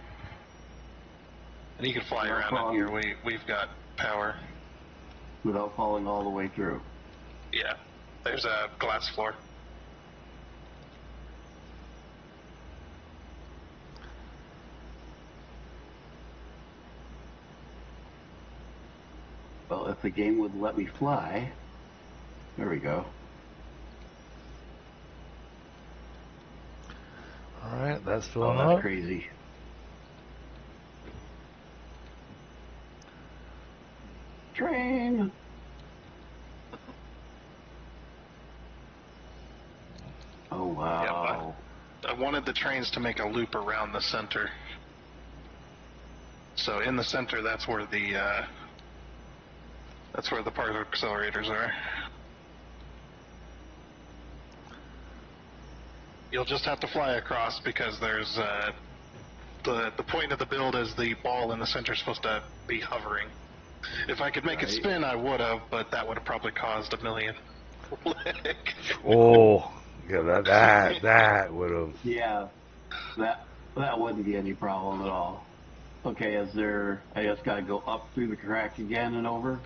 And you can fly around in here. We've got power. Without falling all the way through. Yeah. There's a glass floor. Well, if the game would let me fly, there we go. Alright, that's Oh, filling that's up. crazy. Train! Oh, wow. Yeah, I wanted the trains to make a loop around the center. So in the center, that's where the part accelerators are. You'll just have to fly across because there's the point of the build is the ball in the center is supposed to be hovering. If I could make it spin, I would have, but that would have probably caused $1 million. Oh, yeah, That would have. Yeah, that wouldn't be any problem at all. Okay, I just got to go up through the crack again and over?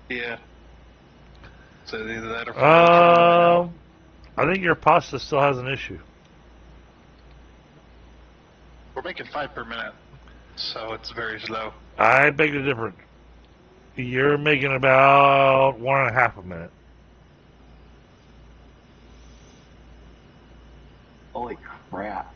Yeah. So either that or I think your pasta still has an issue. we're making 5 per minute, so it's very slow. I beg to differ. You're making about 1.5 a minute. Holy crap.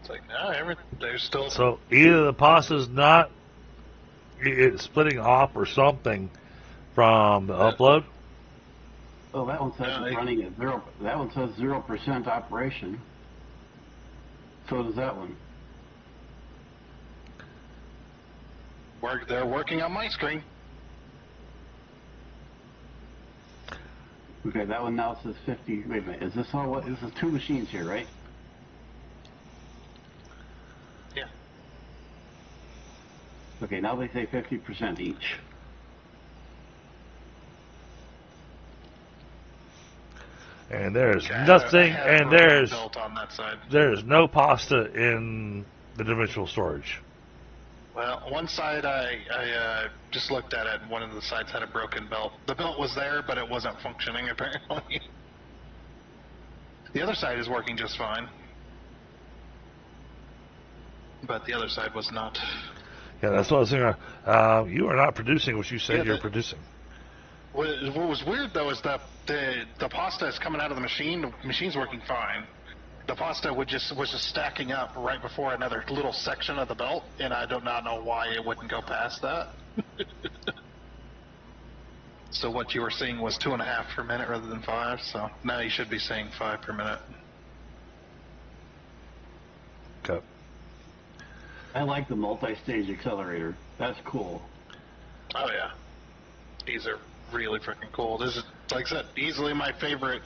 It's like, no, there's still... So either the pasta's not it's splitting off or something from the upload. Oh, that one says it's running at 0. That one says 0% operation. So does that one. They're working on my screen. Okay, that one now says 50. Wait a minute. Is this all what? This is 2 machines here, right? Yeah. Okay, now they say 50% each. And there's Okay, nothing, I have and broken belt on that side. there's no pasta in the dimensional storage. Well, one side I just looked at it, and one of the sides had a broken belt. The belt was there, but it wasn't functioning apparently. The other side is working just fine, but the other side was not. Yeah, that's what I was saying. You are not producing what you said you're producing. What was weird though is that the pasta is coming out of the machine. The machine's working fine. The pasta was just stacking up right before another little section of the belt, and I do not know why it wouldn't go past that. So what you were seeing was 2.5 per minute rather than 5. So now you should be seeing 5 per minute. Okay. I like the multi-stage accelerator. That's cool. Oh yeah, these are really freaking cool. This is, like I said, easily my favorite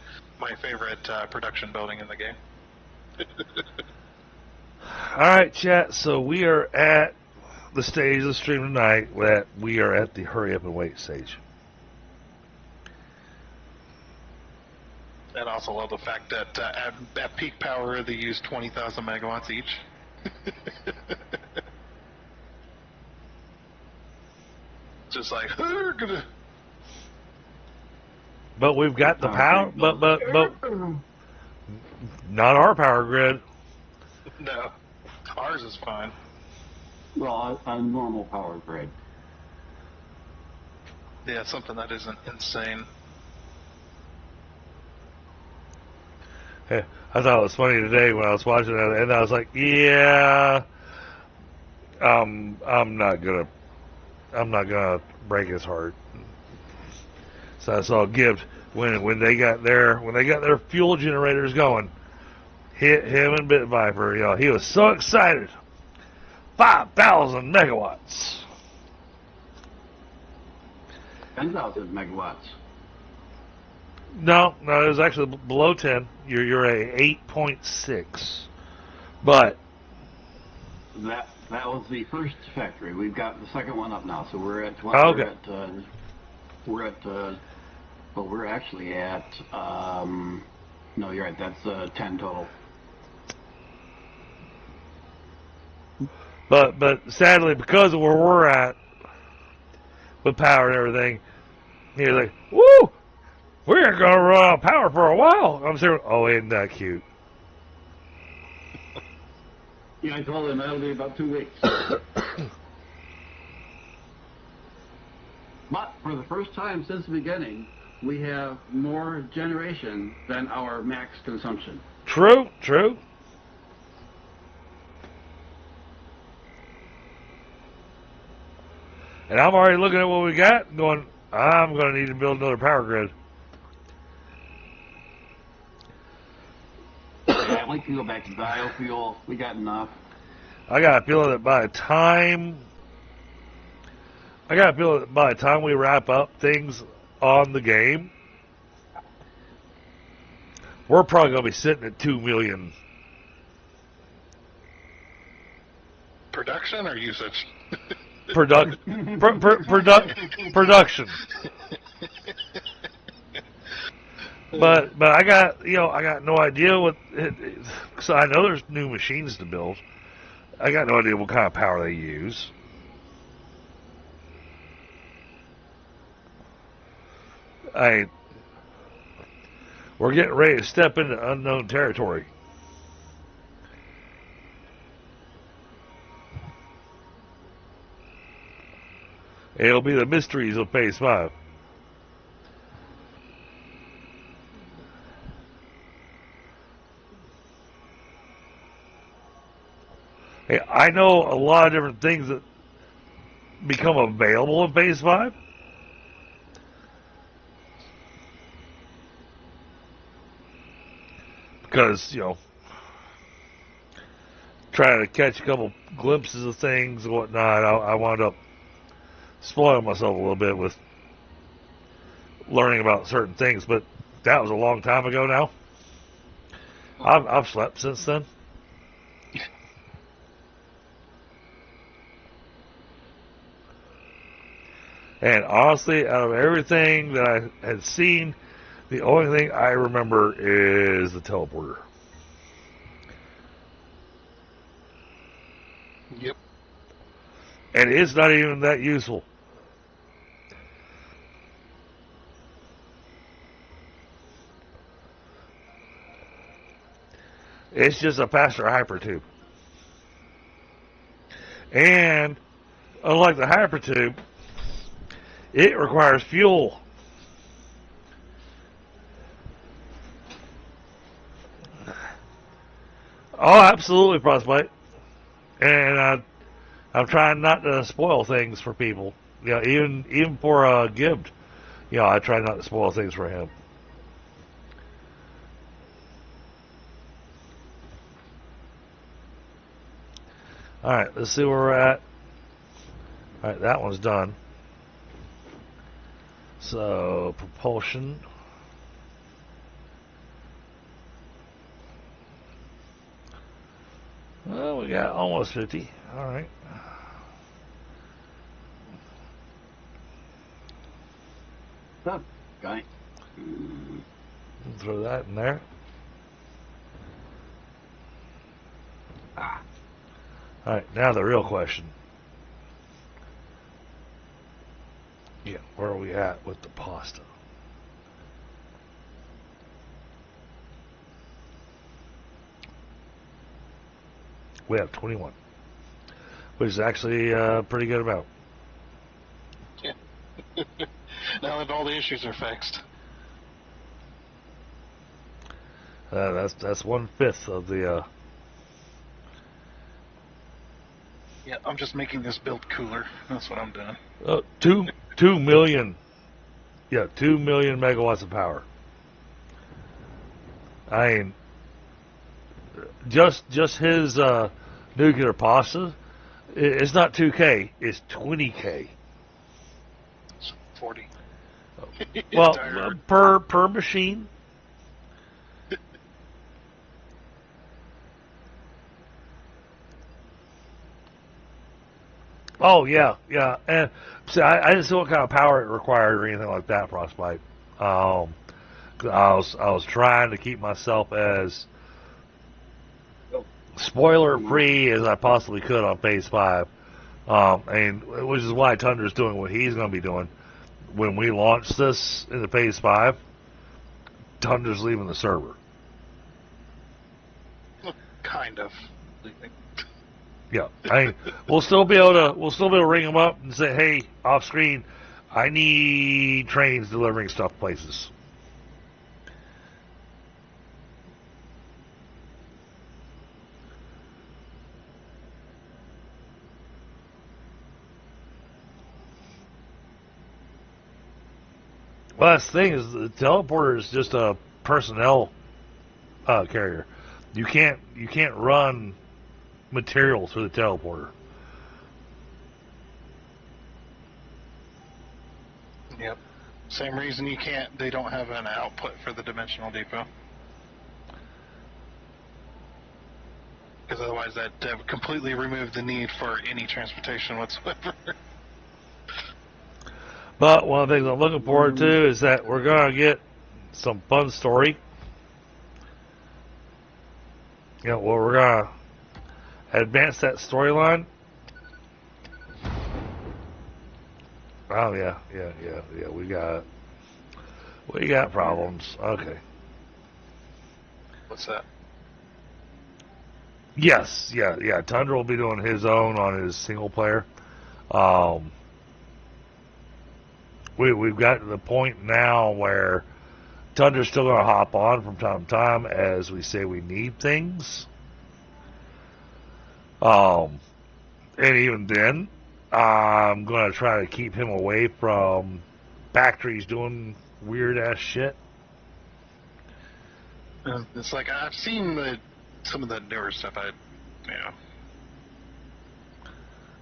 production building in the game. All right, chat. So we are at the stage of the stream tonight that we are at the hurry up and wait stage. And also love the fact that at peak power they use 20,000 megawatts each. Just like But we've got the power, but not our power grid. no, ours is fine. Well, a normal power grid. Yeah, something that isn't insane. Hey, I thought it was funny today when I was watching that, and I was like, yeah, I'm not gonna break his heart. So I saw Gibbs when they got their fuel generators going, hit him and Bit Viper. You know, he was so excited. 5,000 megawatts. 10,000 megawatts. No, it was actually below 10. You're at 8.6, but That was the first factory. We've got the second one up now, so we're at. Okay. We're actually at. No, you're right. That's 10 total. But sadly, because of where we're at with power and everything, he's like, woo! We're gonna run out of power for a while. I'm saying, oh, isn't that cute? Yeah, I told him that'll be about 2 weeks. But for the first time since the beginning, we have more generation than our max consumption. True. And I'm already looking at what we got and going, I'm going to need to build another power grid. Yeah, we can go back to biofuel. We got enough. I got a feeling that by the time we wrap up things on the game, we're probably going to be sitting at 2 million. Production or usage? production. But I got no idea what. So I know there's new machines to build. I got no idea what kind of power they use. We're getting ready to step into unknown territory. It'll be the mysteries of Phase 5. Hey, I know a lot of different things that become available in Phase 5. Because, trying to catch a couple glimpses of things and whatnot, I wound up spoiling myself a little bit with learning about certain things, but that was a long time ago now. I've slept since then. And honestly, out of everything that I had seen, the only thing I remember is the teleporter. Yep. And it's not even that useful. It's just a faster hypertube. And unlike the hypertube, it requires fuel. Oh, absolutely, Frostbite. And I'm trying not to spoil things for people. Even for Gibbed, I try not to spoil things for him. All right, let's see where we're at. All right, that one's done. So, propulsion. Well, we got almost 50. All right. Okay. Throw that in there. All right, now the real question. Yeah, where are we at with the pasta? We have 21, which is actually a pretty good amount. Yeah. Now that all the issues are fixed. That's 1/5 of the. Yeah, I'm just making this build cooler. That's what I'm doing. 2 million. Yeah, 2 million megawatts of power. I mean, just his nuclear pasta, it's not 2K, it's 20K. It's 40. Well, per machine. Oh yeah. And see, I didn't see what kind of power it required or anything like that, Frostbite. I was trying to keep myself as spoiler free as I possibly could on Phase 5, and which is why Tunder's doing what he's going to be doing when we launch this into Phase 5. Tunder's leaving the server. Kind of leaving. Yeah, I mean, we'll still be able to ring them up and say, hey, off screen, I need trains delivering stuff places. Well, that's the thing is the teleporter is just a personnel carrier. You can't run material through the teleporter. Yep. Same reason you can't. They don't have an output for the dimensional depot. Because otherwise that would completely remove the need for any transportation whatsoever. But one of the things I'm looking forward to is that we're going to get some fun story. You know, well, we're going to advance that storyline. Oh, yeah. We got problems. Okay. What's that? Yes, yeah. Tundra will be doing his own on his single player. We've got to the point now where Tundra's still going to hop on from time to time as we say we need things. And even then, I'm going to try to keep him away from factories doing weird ass shit. It's like I've seen some of the newer stuff.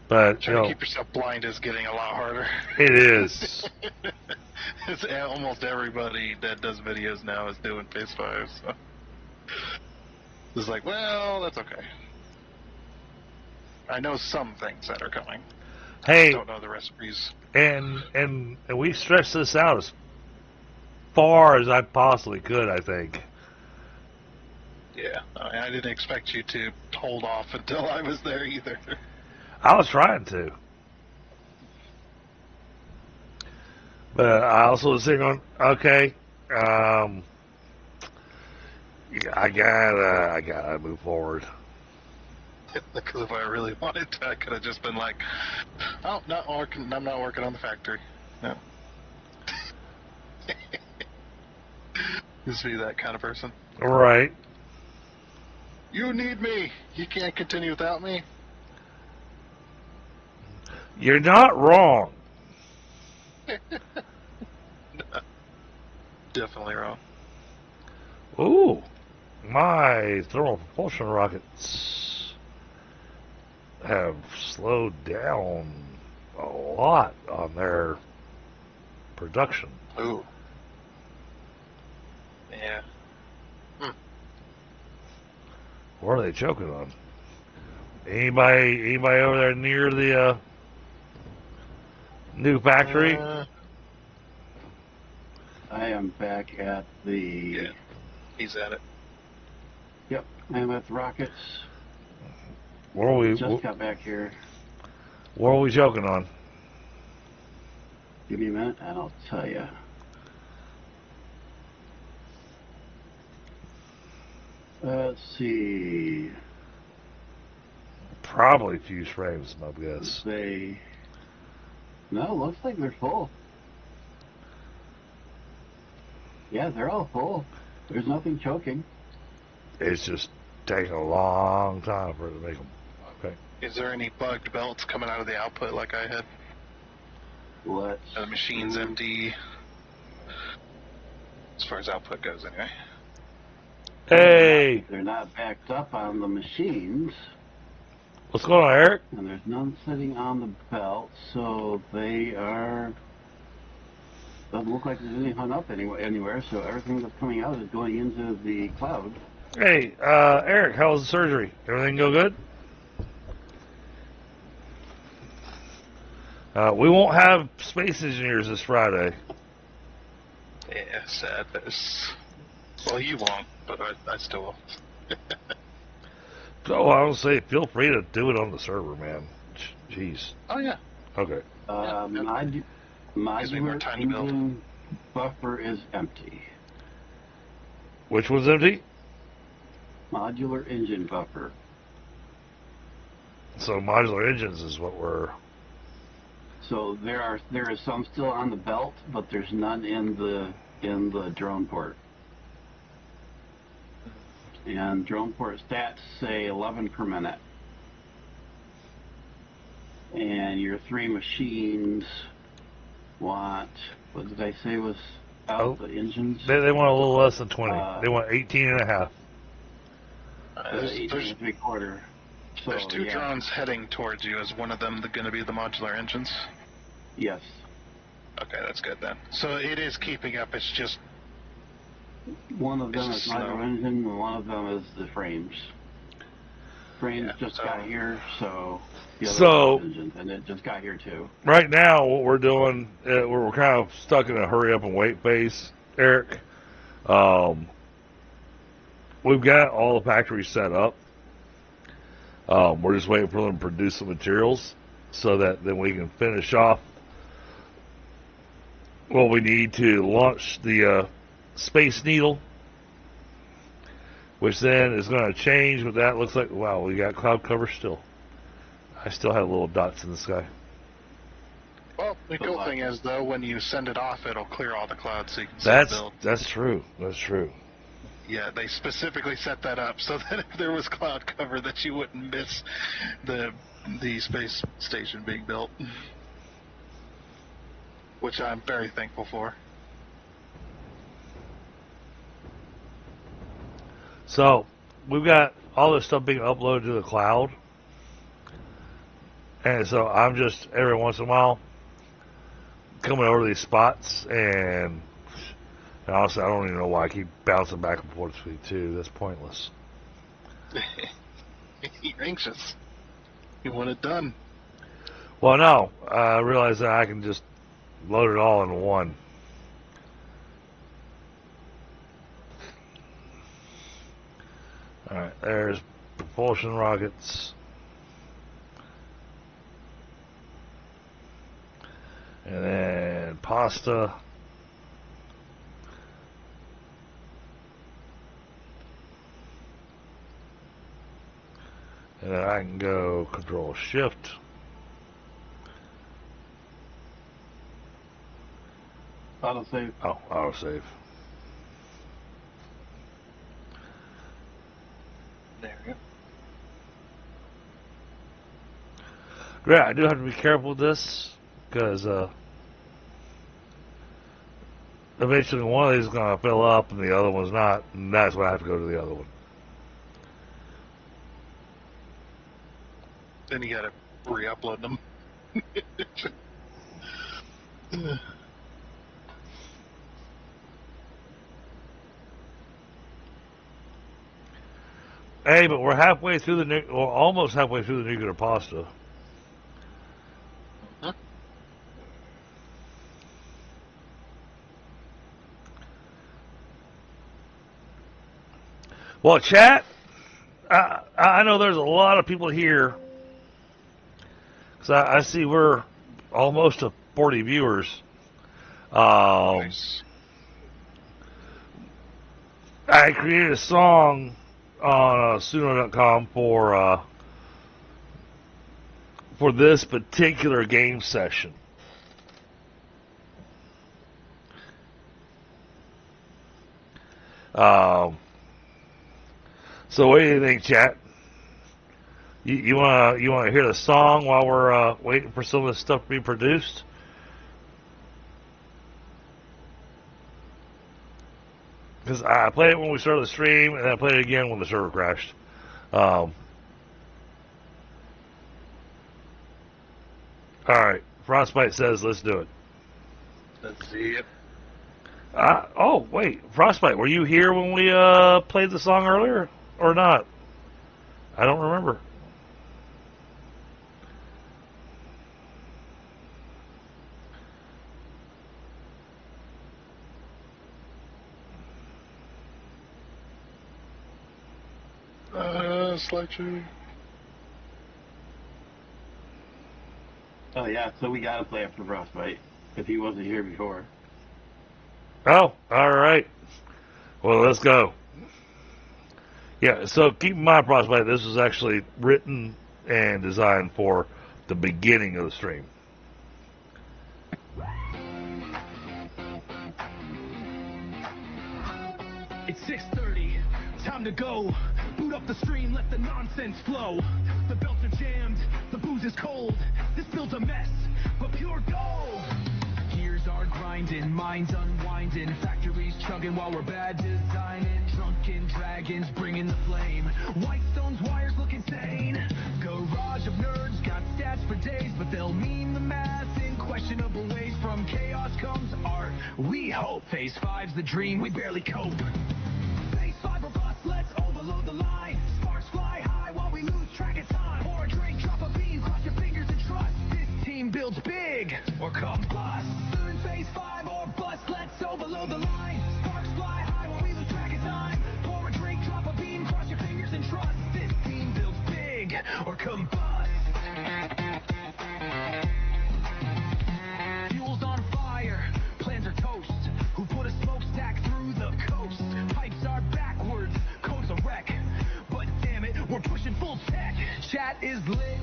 But Trying to keep yourself blind is getting a lot harder. It is. It's almost everybody that does videos now is doing Phase 5. So it's like, well, that's okay. I know some things that are coming. Hey, I don't know the recipes. And we stretched this out as far as I possibly could, I think. Yeah, I didn't expect you to hold off until I was there either. I was trying to. But I also was thinking, okay, yeah, I gotta move forward. Because if I really wanted to, I could have just been like, "Oh, not working. I'm not working on the factory." No. Just be that kind of person. Right. You need me. You can't continue without me. You're not wrong. No, definitely wrong. Ooh, my thermal propulsion rockets have slowed down a lot on their production. Ooh. Yeah. What are they choking on? Anybody over there near the new factory? I am back at the... Yeah, he's at it. Yep, I'm at the rockets. What are we? Just got back here. What are we choking on? Give me a minute and I'll tell you. Let's see. Probably fuse frames, my guess. No, looks like they're full. Yeah, they're all full. There's nothing choking. It's just taking a long time for it to make them. Okay. Is there any bugged belts coming out of the output like I had? The machine's empty. As far as output goes, anyway. Hey! They're not backed up on the machines. What's going on, Eric? And there's none sitting on the belt, so they are... Doesn't look like there's any hung up anywhere, so everything that's coming out is going into the cloud. Hey, Eric, how was the surgery? Everything go good? We won't have Space Engineers this Friday. Yeah, sad. Well, you won't, but I still will. So I would say feel free to do it on the server, man. Jeez. Oh, yeah. Okay. Modular engine buffer is empty. Which one's empty? Modular engine buffer. So modular engines is what we're... So there is some still on the belt, but there's none in the drone port. And drone port stats say 11 per minute. And your 3 machines want, what did I say was out, the engines? They want a little less than 20. They want 18 and a half. 18 and 3/4. So, there's 2 drones heading towards you. Is one of them going to be the modular engines? Yes. Okay, that's good then. So it is keeping up. It's just... One of them is modular engine, and one of them is the frames. trains just got here, so the other So- engines, and it just got here too. Right now, what we're doing, we're kind of stuck in a hurry up and wait phase, Eric. We've got all the factories set up. We're just waiting for them to produce the materials so that then we can finish off what we need to launch the Space Needle, which then is going to change what that looks like. Wow, we got cloud cover still. I still have little dots in the sky. Well, the cool thing is, though, when you send it off, it'll clear all the clouds so you can see the build. That's true. That's true. Yeah, they specifically set that up so that if there was cloud cover, that you wouldn't miss the space station being built, which I'm very thankful for. So we've got all this stuff being uploaded to the cloud, and so I'm just every once in a while coming over to these spots, and honestly, I don't even know why I keep bouncing back and forth between two. That's pointless. You're anxious. You want it done. Well, no, I realize that I can just load it all into one. Alright, there's propulsion rockets. And then pasta. And then I can go control shift. Autosave. Oh, autosave. There you go. Great, I do have to be careful with this because eventually one of these is going to fill up and the other one's not, and that's why I have to go to the other one. Then you gotta re-upload them. Hey, but we're halfway through or almost halfway through the nuclear pasta. Huh? Well, chat, I know there's a lot of people here. Because I see we're almost to 40 viewers. Nice. I created a song on Suno.com for this particular game session. So what do you think, chat? You wanna hear the song while we're waiting for some of this stuff to be produced? Because I played it when we started the stream, and I played it again when the server crashed. All right, Frostbite says, let's do it. Let's see it. Oh, wait, Frostbite, were you here when we played the song earlier, or not? I don't remember. Slideshow. Oh yeah, so we gotta play after Frostbite if he wasn't here before. Oh, all right. Well, let's go. Yeah, so keep in mind, Frostbite, this was actually written and designed for the beginning of the stream. It's 6:30, time to go. Boot up the stream, let the nonsense flow. The belts are jammed, the booze is cold. This build's a mess, but pure gold. Gears are grinding, minds unwinding. Factories chugging while we're bad designing. Drunken dragons bringing the flame. WhiteStone's wires look insane. Garage of nerds got stats for days, but they'll mean the math in questionable ways. From chaos comes art, we hope. Phase 5's the dream, we barely cope. Phase 5 or bust, let's overload the line. Sparks fly high while we lose track. big or come bust. Third phase 5 or bust, let's overload the line. Sparks fly high when we lose track of time. Pour a drink, drop a beam, cross your fingers and trust. This team builds big or come bust. Fuel's on fire, plans are toast. Who put a smokestack through the coast? Pipes are backwards, code's a wreck. But damn it, we're pushing full tech. Chat is lit,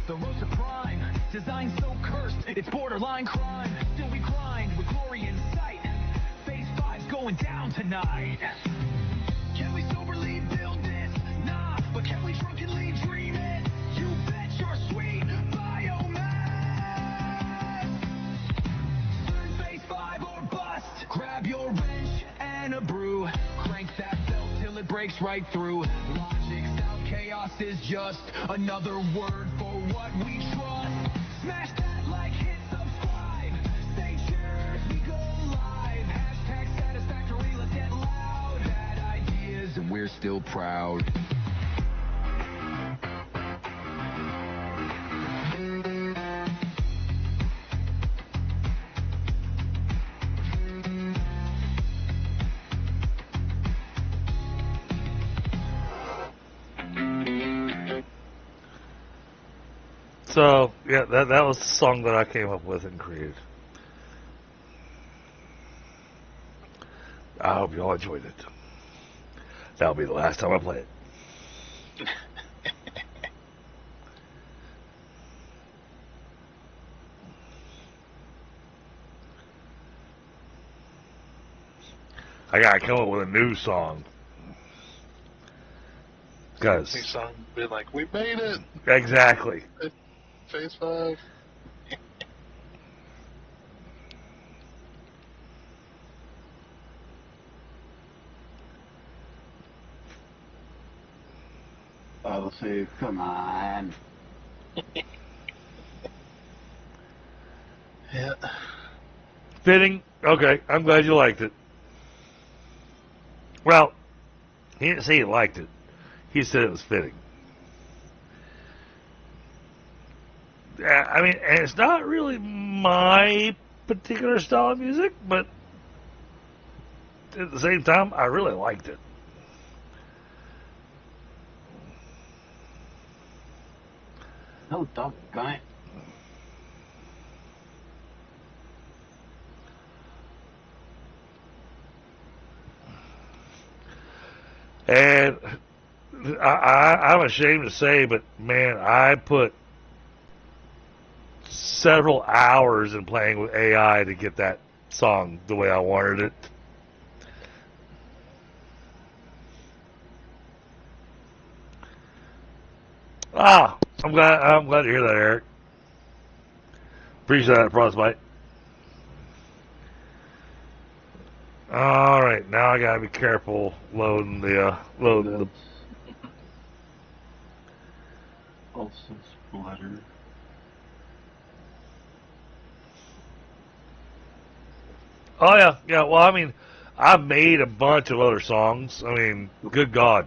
the roast of crime. Design so cursed, it's borderline crime. Still we grind with glory in sight. Phase 5's going down tonight. Can we soberly build this? Nah, but can we drunkenly dream it? You bet your sweet biomass. Third phase 5 or bust. Grab your wrench and a brew. Crank that belt till it breaks right through. Logic's out, chaos is just another word for what we trust. Smash that like, hit subscribe. Stay tuned, we go live. Hashtag Satisfactory, let's get loud. Bad ideas and we're still proud. So, yeah, that was the song that I came up with and created. I hope you all enjoyed it. That'll be the last time I play it. I gotta come up with a new song. New Because song, be like, we made it. exactly. Phase 5. I'll say, come on. Yeah. Fitting. Okay, I'm glad you liked it. Well, he didn't say he liked it. He said it was fitting. I mean, and it's not really my particular style of music, but at the same time, I really liked it. No, dumb guy. And I'm ashamed to say, but man, I put several hours in playing with AI to get that song the way I wanted it. I'm glad to hear that, Eric. Appreciate that, Frostbite. All right, now I gotta be careful loading the Also splatter. Oh yeah. Well, I mean, I've made a bunch of other songs. I mean, good God,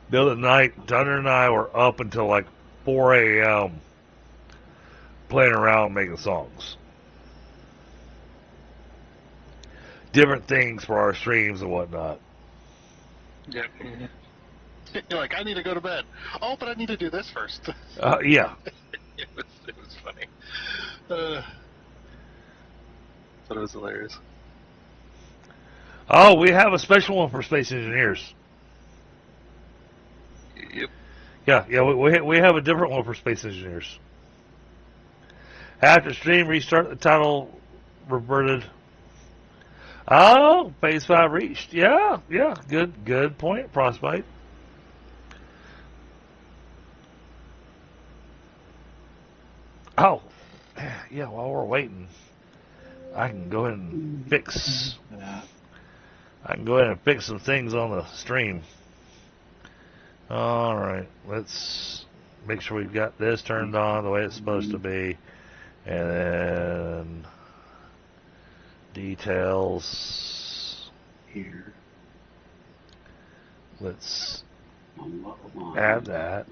the other night, Dunner and I were up until like 4 a.m. playing around making songs, different things for our streams and whatnot. Yep. You're like, I need to go to bed. Oh, but I need to do this first. Yeah. it was funny. But it was hilarious. Oh, we have a special one for Space Engineers. Yep. Yeah, we have a different one for Space Engineers. After stream, restart the title reverted. Oh, phase 5 reached. Yeah, good point, Frostbite. Oh, yeah, while we're waiting, I can go ahead and fix. I can go ahead and fix some things on the stream. All right, let's make sure we've got this turned on the way it's supposed to be, and then details Here. Let's add that.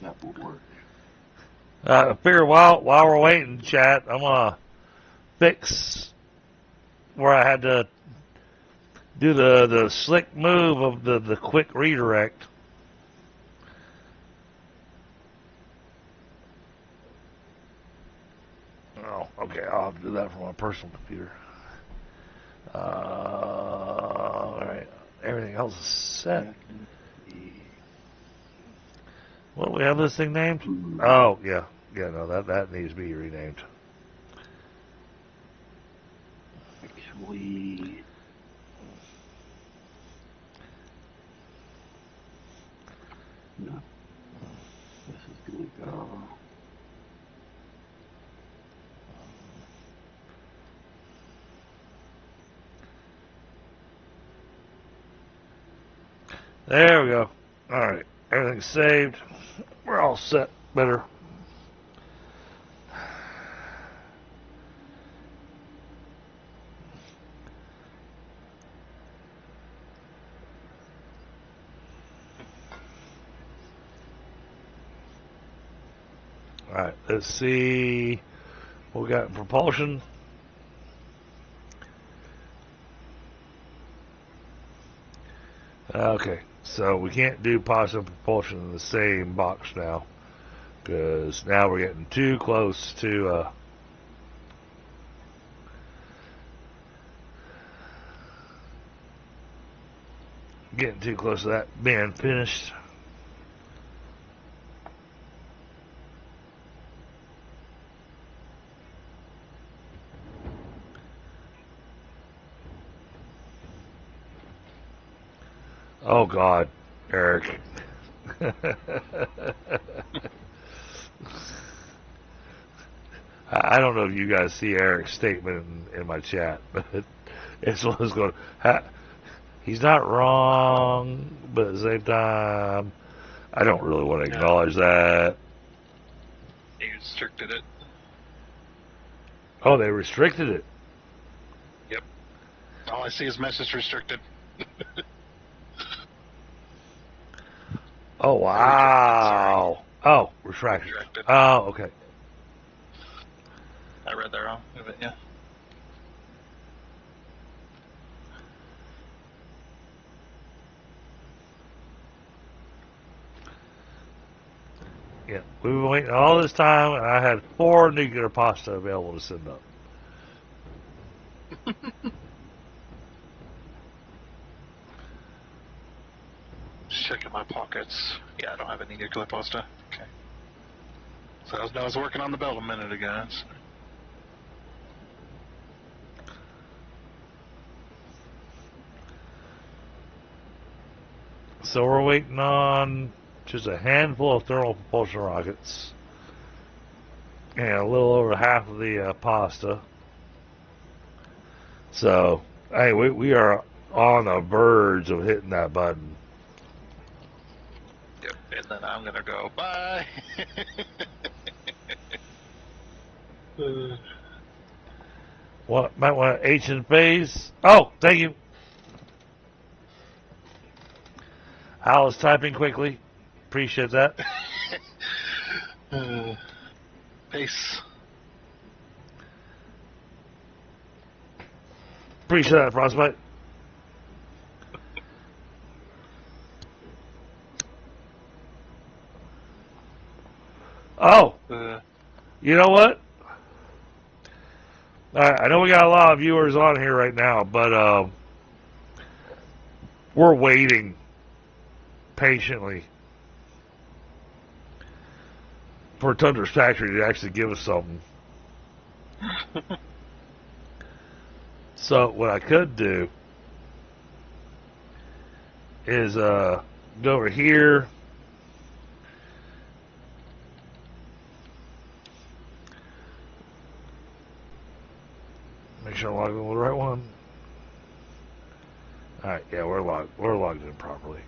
That won't work. I figure while we're waiting, chat, I'm gonna fix where I had to do the slick move of the quick redirect. Oh, okay, I'll have to do that from my personal computer. All right, everything else is set. What do we have this thing named? Oh, yeah, no, that needs to be renamed. Actually, no. This is going to go. There we go. All right, everything's saved. We're all set. Better. All right, let's see what we got in propulsion. Okay, so we can't do positive propulsion in the same box now, because now we're getting too close to that being finished. Oh God, Eric. I don't know if you guys see Eric's statement in my chat, but it's one that's going. He's not wrong, but at the same time, I don't really want to acknowledge that. He restricted it. Oh, they restricted it. Yep. All I see is message restricted. Oh, wow. Oh, retracted. Oh, okay. I read that wrong, but yeah. Yeah, we've been waiting all this time, and I had 4 nuclear pasta available to send up. Checking my pockets. Yeah, I don't have any nuclear pasta. Okay. So I was working on the belt a minute ago. So we're waiting on just a handful of thermal propulsion rockets and a little over half of the pasta. So, hey, we are on the verge of hitting that button. Yep, and then I'm gonna go, bye! What, might want H in phase? Oh, thank you. Al is typing quickly. Appreciate that. Peace. Appreciate that, Frostbite. Oh, you know what? I know we got a lot of viewers on here right now, but we're waiting patiently for Tundra's Factory to actually give us something. So what I could do is go over here. Make sure I'm logged in with the right one. Alright, yeah, we're logged in properly.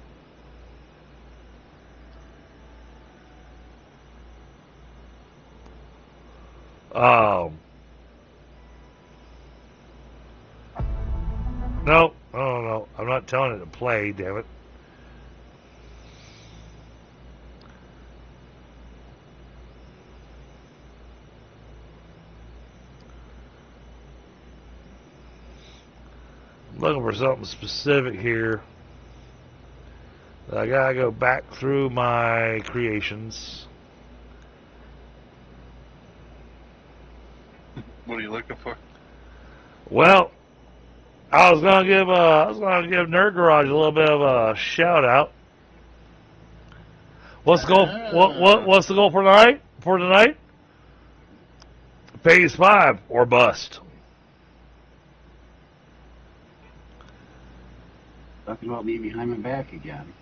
No, I'm not telling it to play, damn it. looking for something specific here. I gotta go back through my creations. What are you looking for? Well, I was gonna give Nerd Garage a little bit of a shout out. What's the goal? What's the goal for tonight? Phase 5 or bust. Talking about me behind my back again.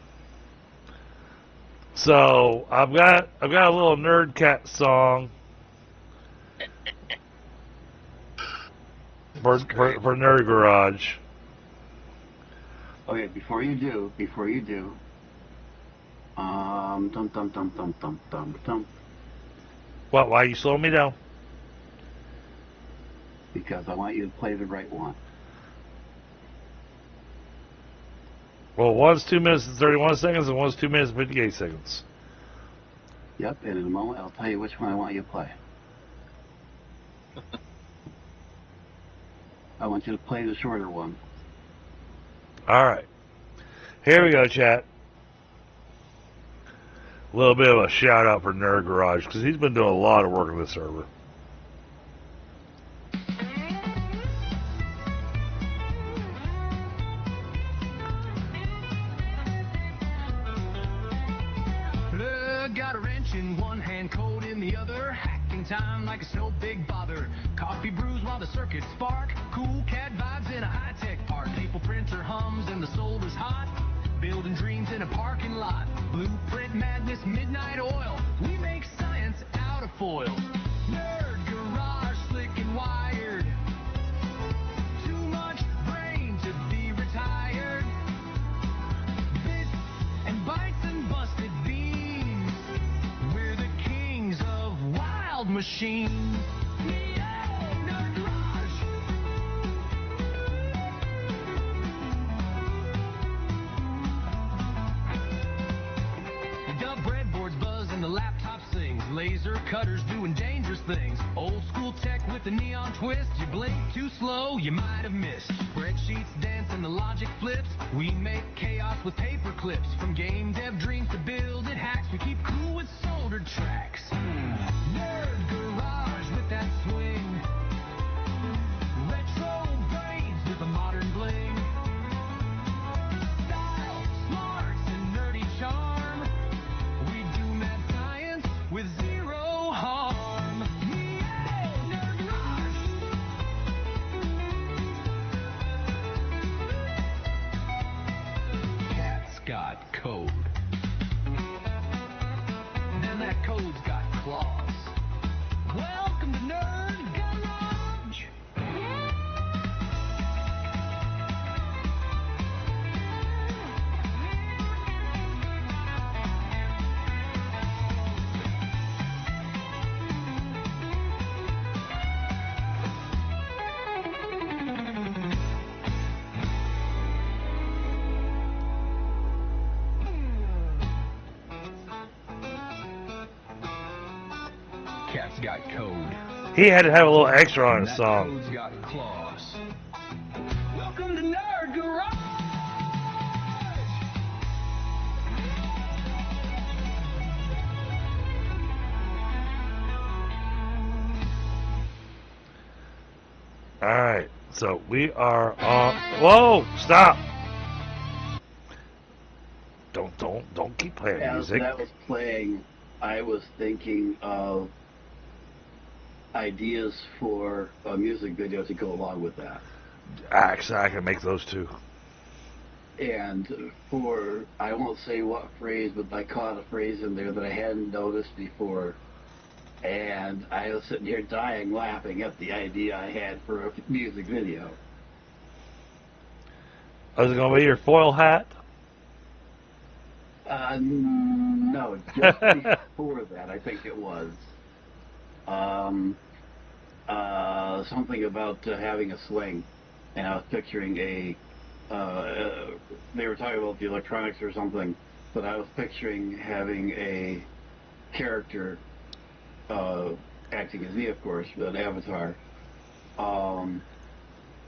So I've got a little Nerd Cat song for Nerd Garage. Okay, before you do, dum dum dum dum dum dum dum. What? Why are you slowing me down? Because I want you to play the right one. Well, one's 2 minutes and 31 seconds, and one's 2 minutes and 58 seconds. Yep, and in a moment I'll tell you which one I want you to play. I want you to play the shorter one. All right. Here we go, chat. A little bit of a shout out for Nerd Garage because he's been doing a lot of work on this server. Got a wrench in one hand, code in the other. Hacking time like it's no big bother. Coffee brews while the circuits spark. Cool cat vibes in a high-tech park. Maple printer hums and the solder's hot. Building dreams in a parking lot. Blueprint madness, midnight oil. We make science out of foil. Nerd Garage, slick and wired. Too much brain to be retired. Bits and bytes and busted beans. We're the kings of wild machines. Yeah, Nerd Garage. Dub breadboards buzz and the laptop sings. Laser cutters doing dangerous things. Old school tech with the neon twist. You blink too slow, you might have missed. Spreadsheets dance and the logic flips. We make chaos with paper clips. From game dev dreams to build it hacks. We keep cool with soldered tracks. Nerd Garage with that swing. Retro brains with a modern bling. Style, smarts, and nerdy charm. We do mad science with zero harm. Yeah, Nerd Garage. Cat's got code. Then that code's got claws. Welcome to Nerd Garage. Cat's got code. He had to have a little extra on his That song. code's got claws. Welcome to Nerd Garage. All right, so we are on. Whoa! Stop! Don't keep playing As music. that was playing, I was thinking of ideas for a music video to go along with that. Actually, I can make those too. And for, I won't say what phrase, but I caught a phrase in there that I hadn't noticed before. And I was sitting here dying laughing at the idea I had for a music video. Is it gonna be your foil hat? No, just before that, I think it was. Something about having a swing. And I was picturing they were talking about the electronics or something, but I was picturing having a character, acting as me, of course, but an avatar,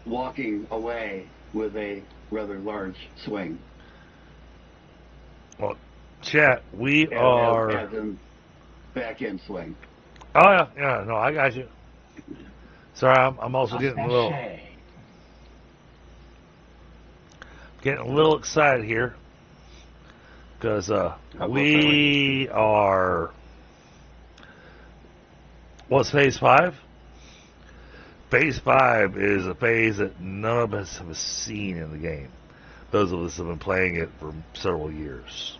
walking away with a rather large swing. Well, chat, we are... As in back-end swing. Oh, yeah, yeah, no, I got you. Sorry, I'm also getting a little excited here. Because we are... What's phase 5? Phase 5 is a phase that none of us have seen in the game. Those of us have been playing it for several years.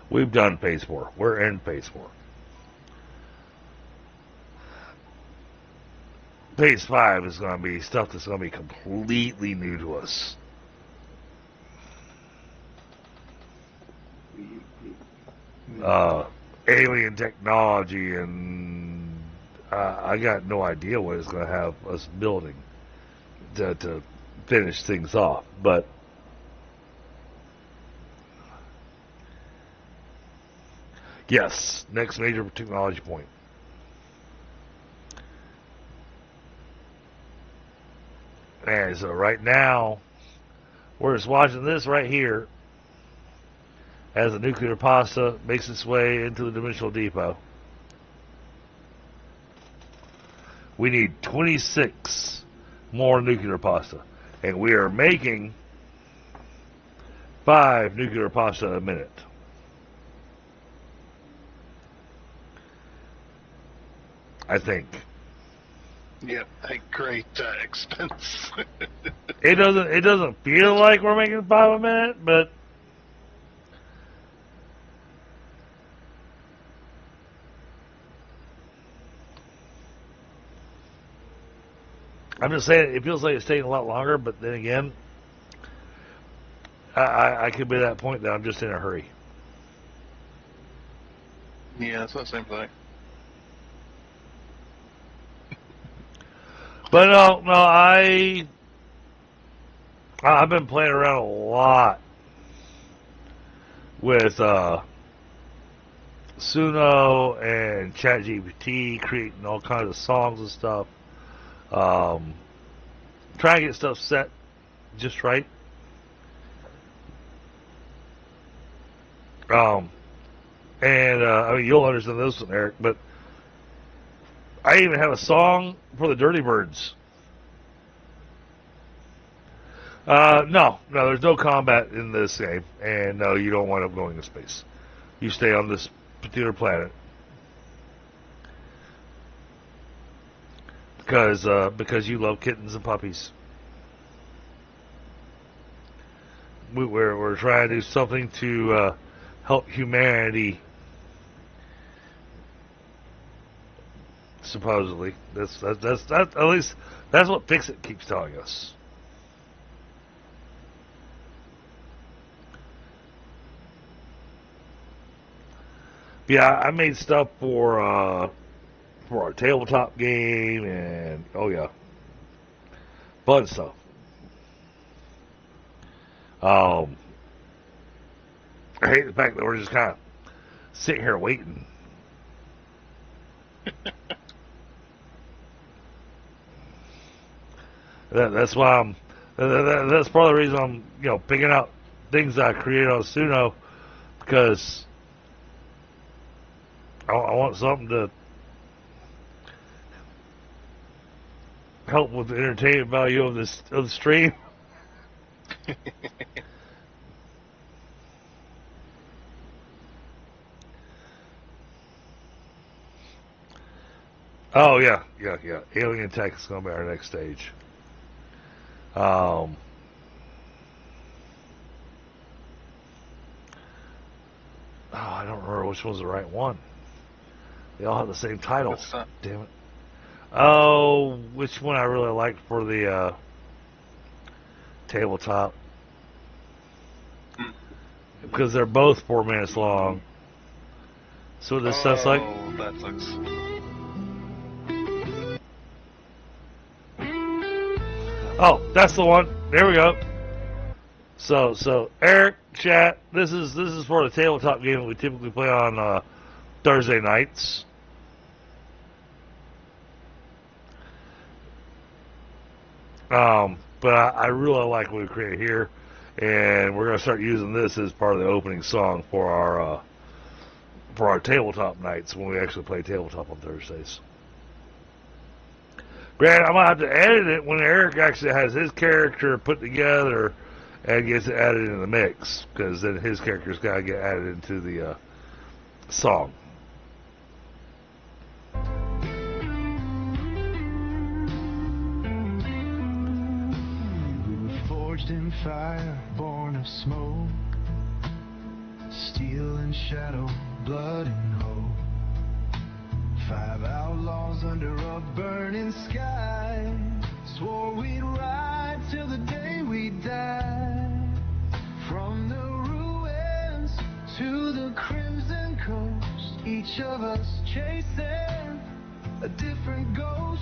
We've done phase 4. We're in phase 4. Phase 5 is going to be stuff that's going to be completely new to us. Alien technology, and I got no idea what it's going to have us building to finish things off. But yes, next major technology point. And so right now, we're just watching this right here as the nuclear pasta makes its way into the dimensional depot. We need 26 more nuclear pasta. And we are making 5 nuclear pasta a minute. I think. Yep, at great expense. It doesn't feel like we're making 5 a minute, but I'm just saying it feels like it's taking a lot longer, but then again, I could be at that point that I'm just in a hurry. Yeah, it's that same thing. But no, I've been playing around a lot with Suno and ChatGPT, creating all kinds of songs and stuff. Trying to get stuff set just right. And I mean, you'll understand this one, Eric, but I even have a song for the Dirty Birds. No, there's no combat in this game, and no, you don't wind up going to space. You stay on this particular planet because you love kittens and puppies. We're trying to do something to help humanity. Supposedly, that's at least that's what Fix-It keeps telling us. Yeah, I made stuff for our tabletop game, and oh yeah, fun stuff. I hate the fact that we're just kind of sitting here waiting. That's why that's part of the reason I'm picking out things that I create on Suno, because I want something to help with the entertainment value of the stream. Oh yeah. Alien tech is going to be our next stage. I don't remember which one's the right one. They all have the same title. Damn it. Oh, which one I really liked for the tabletop? Because they're both 4 minutes long. So this stuff's like. Oh, that sucks. Oh, that's the one. There we go. So Eric, chat. This is for the tabletop game that we typically play on Thursday nights. But I really like what we created here, and we're going to start using this as part of the opening song for our tabletop nights when we actually play tabletop on Thursdays. Granted, I'm going to have to edit it when Eric actually has his character put together and gets it added in the mix, because then his character's got to get added into the song. Forged in fire, born of smoke, steel and shadow, blood and hope. 5 outlaws under a burning sky, swore we'd ride till the day we died. From the ruins to the crimson coast, each of us chasing a different ghost.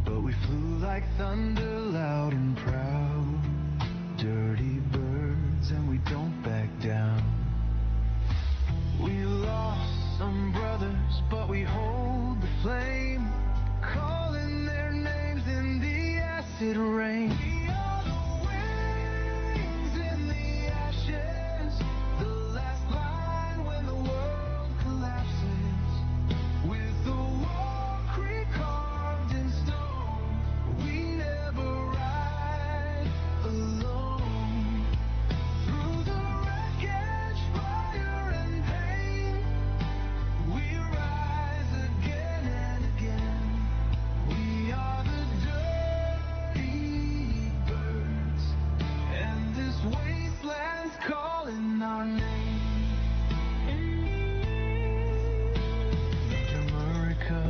But we flew like thunder, loud and proud, dirty birds, and we don't back down. We lost some brothers, but we hold the flame, calling their names in the acid rain. We are the wings in the ashes, the last line when the world collapses. With the War Creek carved in stone, we never ride alone. Through the wreckage, fire and pain, we rise again and again. We are the dirty birds, and this wasteland's calling our name. America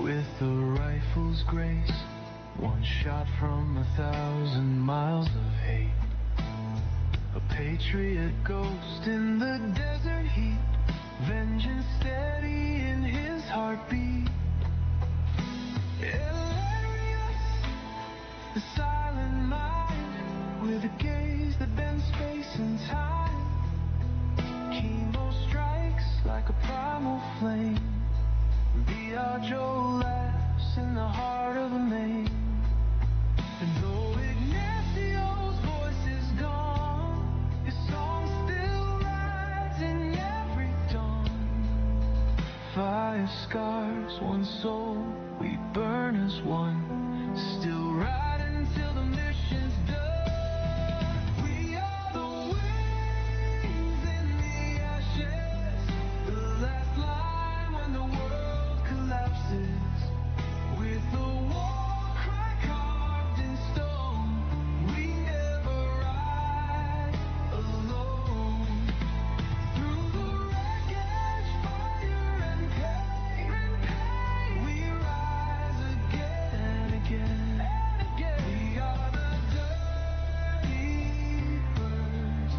with a rifle's grace, one shot from 1,000 miles of hate. A patriot ghost in the desert heat, vengeance steady in his heartbeat. Hilarious, the silent mind, with a gaze that bends space and time. Chemo strikes like a primal flame. B.R. Joe laughs in the heart of a main. And though Ignacio's voice is gone, his song still rides in every dawn. 5 scars, 1 soul, we burn as one. Still riding till the mission's done. We are the wings in the ashes, the last line when the world collapses. With the war cry carved in stone, we never ride alone. Through the wreckage, fire and pain, we rise again and again. We are the dirty birds,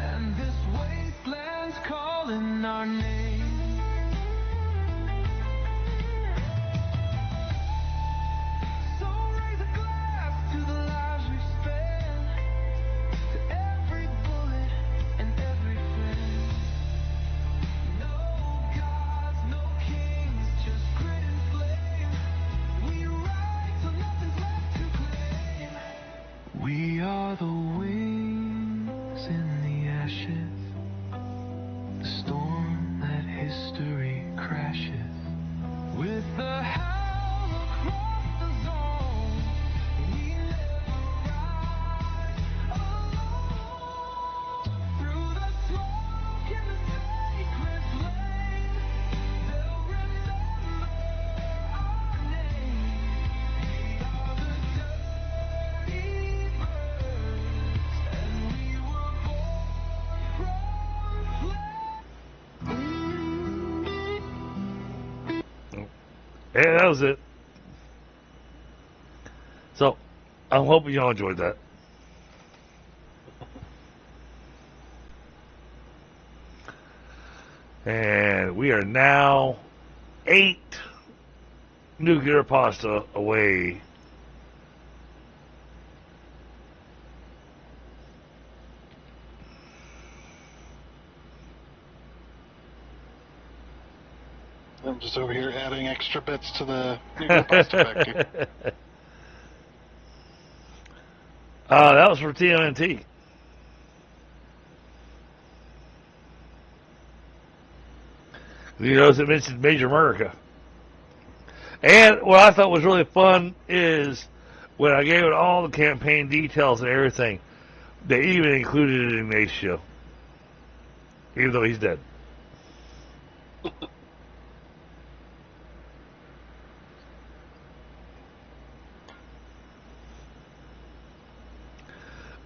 and this wasteland's calling our name. So raise a glass to the lives we spent, to every bullet and every friend. No gods, no kings, just grit and flame. We ride till nothing's left to claim. We are the wings in the ashes, the storm that history crashes. With the howl across the zone, we never ride alone. Through the smoke and the sacred flame, they'll remember our name. We are the dirty birds, and we were born from flame. And that was it. So, I'm hoping y'all enjoyed that. And we are now 8 nuclear pasta away. I'm just over here adding extra bits to the nuclear pasta factory. That was for TMNT. You notice it mentioned Major America. And what I thought was really fun is when I gave it all the campaign details and everything, they even included Ignacio, even though he's dead.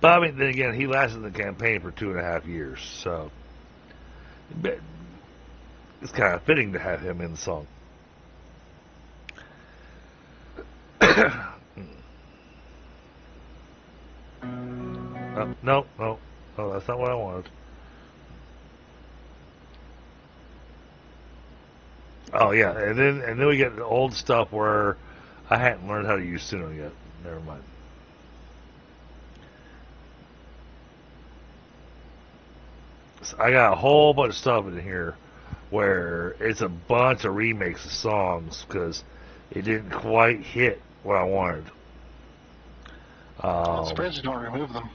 But I mean, then again, he lasted the campaign for 2.5 years, so it's kind of fitting to have him in the song. No, that's not what I wanted. Oh yeah, and then we get the old stuff where I hadn't learned how to use Suno yet. Never mind. So I got a whole bunch of stuff in here where it's a bunch of remakes of songs because it didn't quite hit what I wanted. Spreads, don't remove them.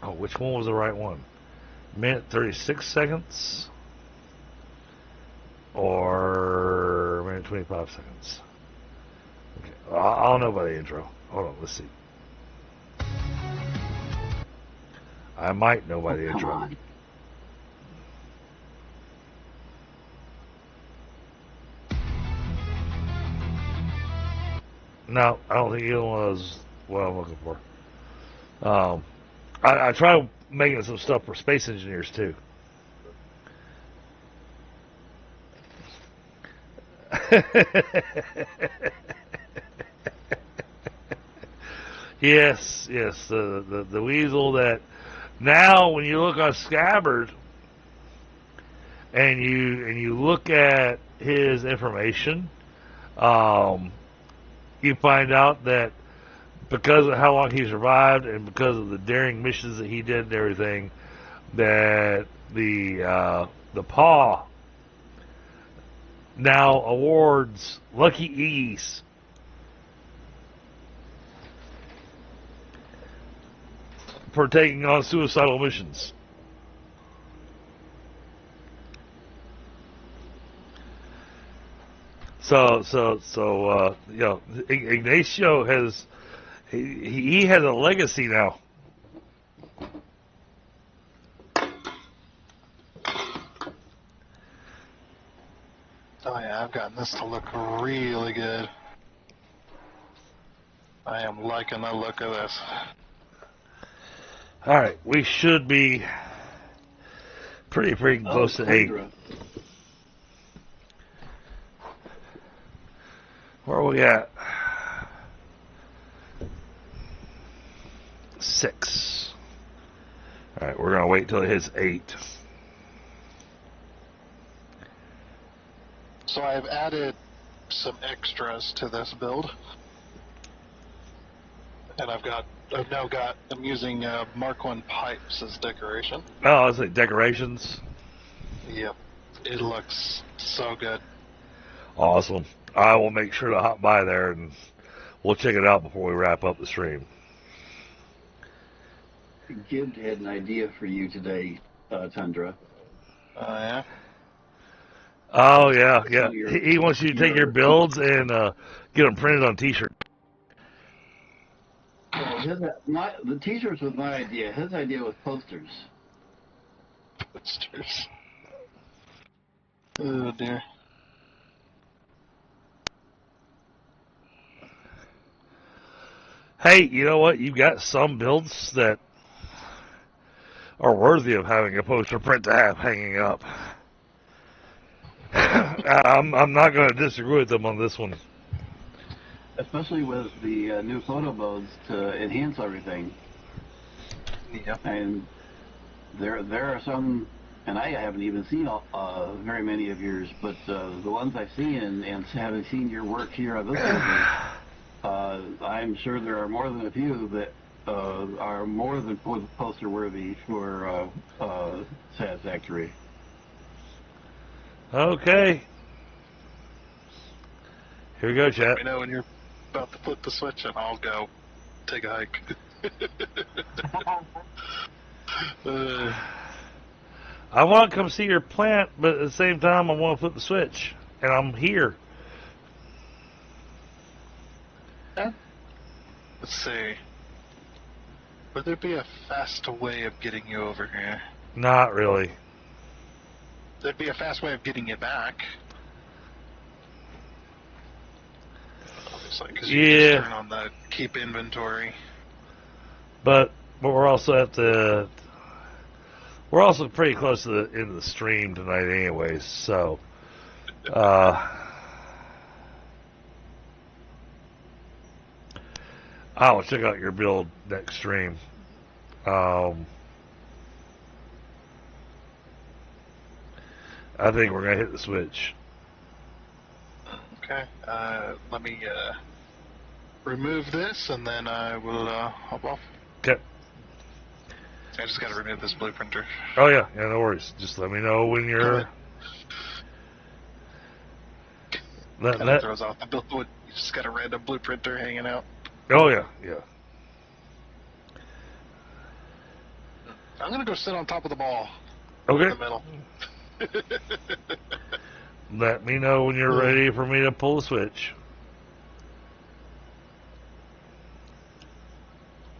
Oh, which one was the right one? Minute 36 seconds or minute 25 seconds? Okay, I'll know by the intro. Hold on, let's see. I might know by the intro. On. No, I don't think either one was what I'm looking for. I tried making some stuff for space engineers too. Yes, the weasel that now when you look on Scabbard and you look at his information, you find out that because of how long he survived and because of the daring missions that he did and everything, that the paw now awards Lucky Ease for taking on suicidal missions. So you know, Ignacio has he has a legacy now. Oh yeah, I've gotten this to look really good. I am liking the look of this. All right, we should be pretty close to 8. Tundra. Where are we at? 6. All right, we're gonna wait till it hits 8. So I've added some extras to this build, and I'm using Mark I pipes as decoration. Oh, it's like decorations. Yep, it looks so good. Awesome. I will make sure to hop by there and we'll check it out before we wrap up the stream. Gibbs had an idea for you today, Tundra. Yeah. Oh yeah. He wants you to take your builds and get them printed on T-shirt. The T-shirts was my idea. His idea was posters. Posters. Oh dear. Hey, you know what? You've got some builds that are worthy of having a poster print to have hanging up. I'm not going to disagree with them on this one. Especially with the new photo modes to enhance everything. Yeah. And there are some, and I haven't even seen very many of yours, but the ones I've seen and having seen your work here on this business, I'm sure there are more than a few that are more than poster worthy for Satisfactory. Okay. Here we go, chat. Let me know when you're about to flip the switch, and I'll go take a hike. I want to come see your plant, but at the same time, I want to flip the switch, and I'm here. Let's see. Would there be a fast way of getting you over here? Not really. There'd be a fast way of getting you back. Obviously, because you can just turn on the keep inventory. But we're also at the... We're also pretty close to the end of the stream tonight anyways, so... I'll check out your build next stream. I think we're going to hit the switch. Okay, let me remove this, and then I will hop off. Okay. I just got to remove this blueprinter. Oh, yeah, no worries. Just let me know when you're... Kind of throws off the build. You just got a random blueprinter hanging out. Oh, yeah. I'm going to go sit on top of the ball. Okay. In the middle. Let me know when you're ready for me to pull the switch.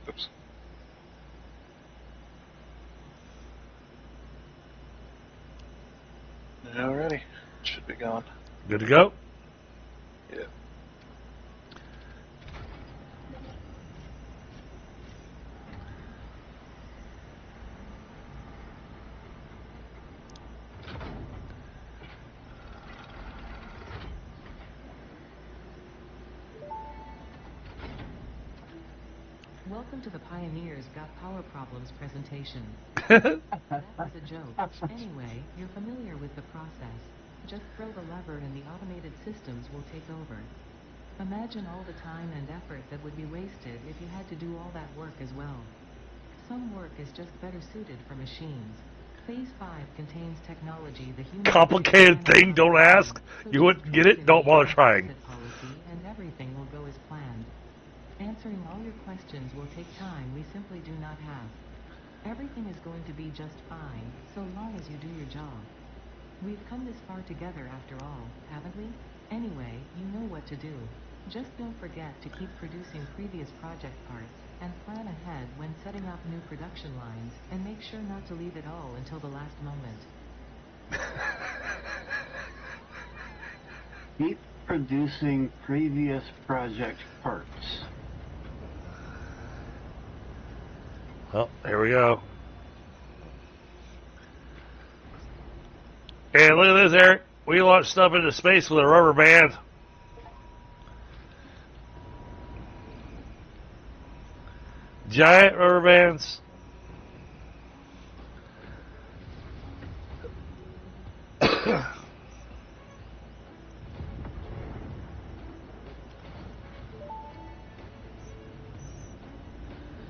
Oops. Alrighty. Should be going. Good to go? Yeah. Welcome to the Pioneers Got Power Problems presentation. That was a joke. Anyway, you're familiar with the process. Just throw the lever and the automated systems will take over. Imagine all the time and effort that would be wasted if you had to do all that work as well. Some work is just better suited for machines. Phase 5 contains technology the human... Complicated thing, don't ask. You wouldn't get it, don't bother trying. ...policy and everything will go as planned. Answering all your questions will take time we simply do not have. Everything is going to be just fine, so long as you do your job. We've come this far together after all, haven't we? Anyway, you know what to do. Just don't forget to keep producing previous project parts, and plan ahead when setting up new production lines, and make sure not to leave it all until the last moment. Keep producing previous project parts. Oh, here we go. Hey, look at this, Eric. We launched stuff into space with a rubber band. Giant rubber bands.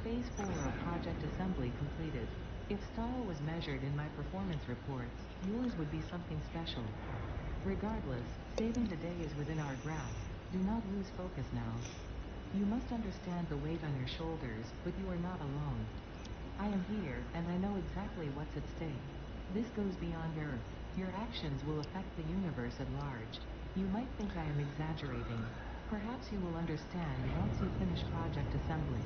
Phase 4 of project assembly completed. If style was measured in my performance reports, yours would be something special. Regardless, saving the day is within our grasp. Do not lose focus now. You must understand the weight on your shoulders, but you are not alone. I am here, and I know exactly what's at stake. This goes beyond Earth. Your actions will affect the universe at large. You might think I am exaggerating. Perhaps you will understand once you finish project assembly.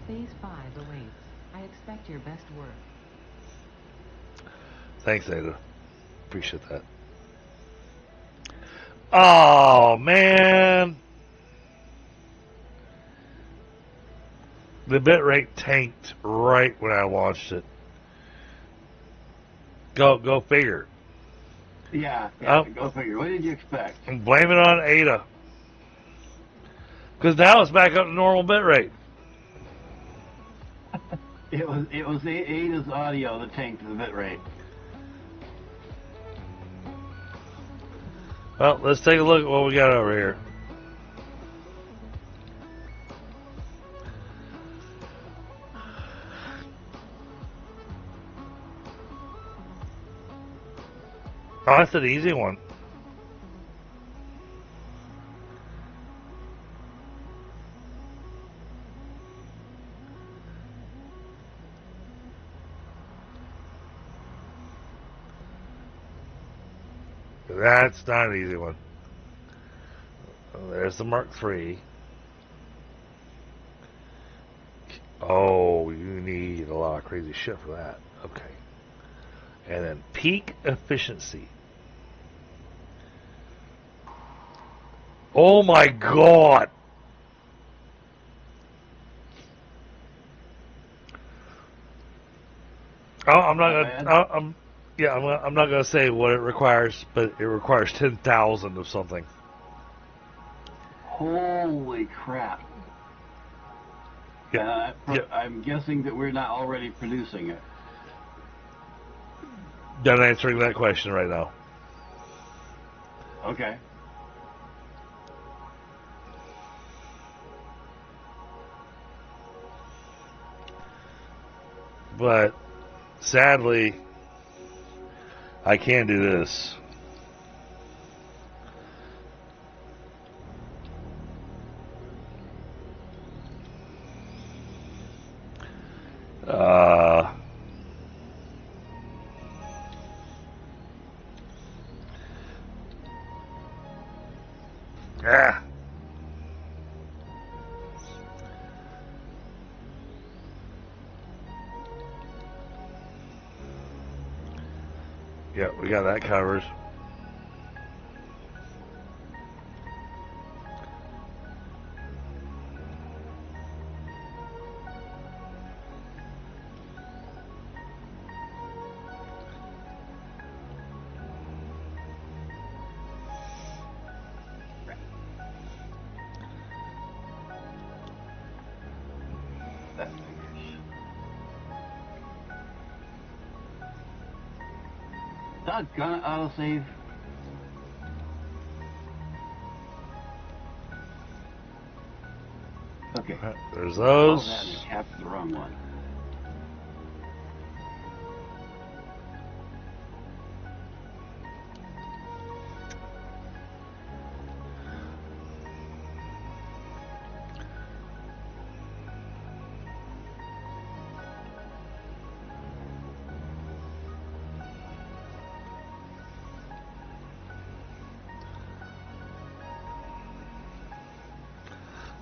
Phase 5 awaits. I expect your best work. Thanks, Ada. Appreciate that. Oh, man. The bitrate tanked right when I launched it. Go figure. Yeah, go figure. What did you expect? And blame it on Ada. Because now it's back up to normal bitrate. It was Ada's audio that tanked the bitrate. Well, let's take a look at what we got over here. Oh, that's an easy one. That's not an easy one. There's the Mark III. Oh, you need a lot of crazy shit for that. Okay. And then peak efficiency. Oh my god! Oh, I'm not gonna. I'm not gonna say what it requires, but it requires 10,000 of something. Holy crap! Yeah. I'm guessing that we're not already producing it. Not answering that question right now. Okay. But sadly, I can do this. Ah. Yeah, we got that covered. That figures. Doggone it, autosave. Okay. There's Oh, those. that and capped the wrong one.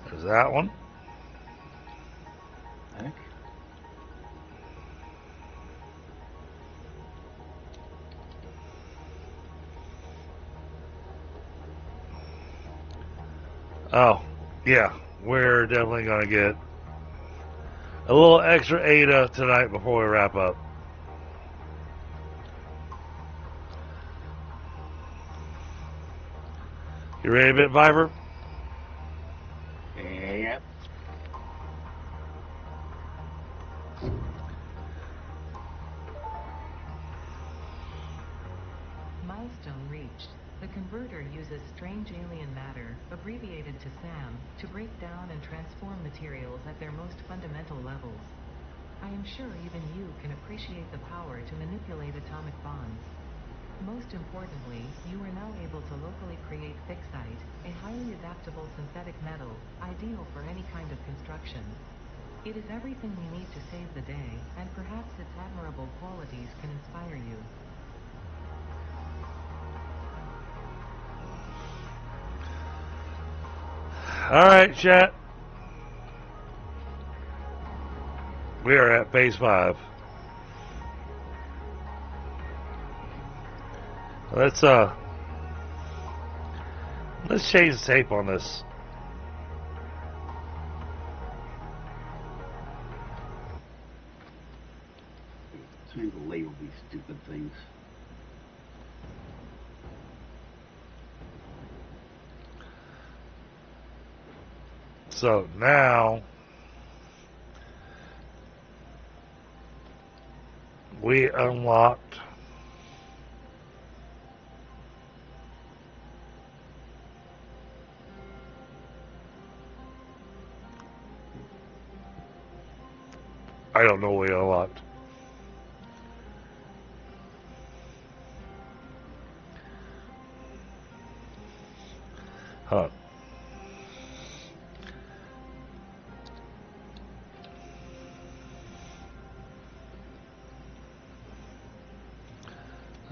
There's that one. Heck. Oh, yeah. We're definitely going to get a little extra ADA tonight before we wrap up. You ready, Bit Viper? Yep. Milestone reached. The converter uses strange alien matter, abbreviated to SAM, to break down and transform materials at their most fundamental levels. I am sure even you can appreciate the power to manipulate atomic bonds. Most importantly, you are now able to locally create fixite, a highly adaptable synthetic metal, ideal for any kind of construction. It is everything we need to save the day, and perhaps its admirable qualities can inspire you. Alright, chat. We are at phase 5. Let's change the tape on this. Trying to label these stupid things. So now we unlocked I don't know what we unlocked. Huh.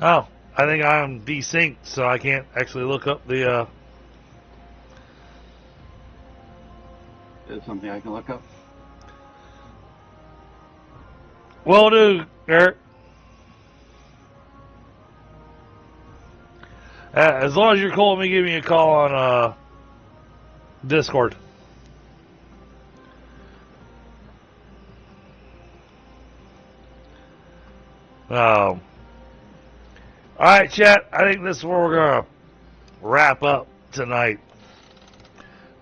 Oh, I think I'm desynced, so I can't actually look up the. Is something I can look up? Will do, Eric. As long as you're cool with me, give me a call on Discord. All right, chat. I think this is where we're gonna wrap up tonight.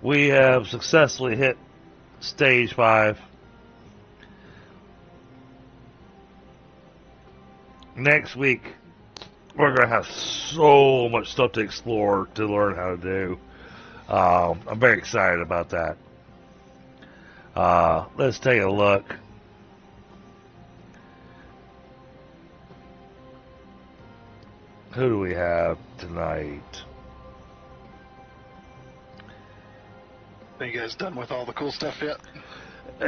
We have successfully hit stage 5. Next week, we're going to have so much stuff to explore to learn how to do. I'm very excited about that. Let's take a look. Who do we have tonight? Are you guys done with all the cool stuff yet?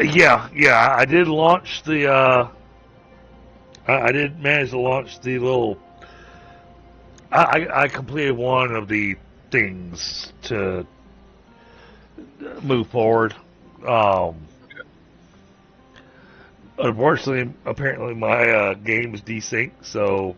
Yeah. I did launch the. I did manage to launch the little. I completed one of the things to move forward. Unfortunately, apparently my game is desynced, so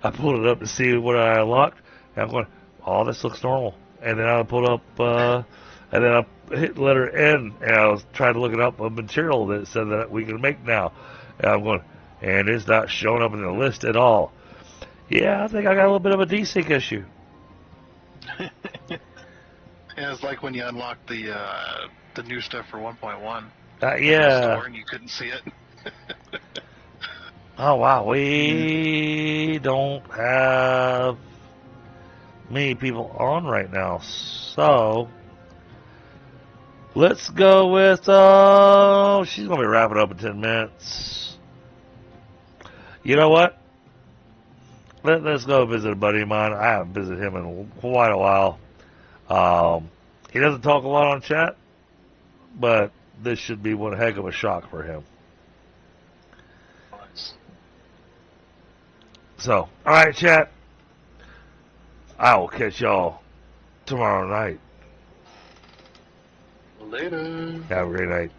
I pulled it up to see what I unlocked. And I'm going, oh, this looks normal. And then I pulled up, and then I hit the letter N, and I was trying to look it up a material that said that we can make now. And I'm going, and it's not showing up in the list at all. Yeah, I think I got a little bit of a desync issue. Yeah, it's like when you unlock the new stuff for 1.1. Yeah. Store and you couldn't see it. Oh wow, we don't have many people on right now, so let's go with. She's gonna be wrapping up in 10 minutes. You know what? Let's go visit a buddy of mine. I haven't visited him in quite a while. He doesn't talk a lot on chat, but this should be one heck of a shock for him. So, alright, chat. I will catch y'all tomorrow night. Later. Have a great night.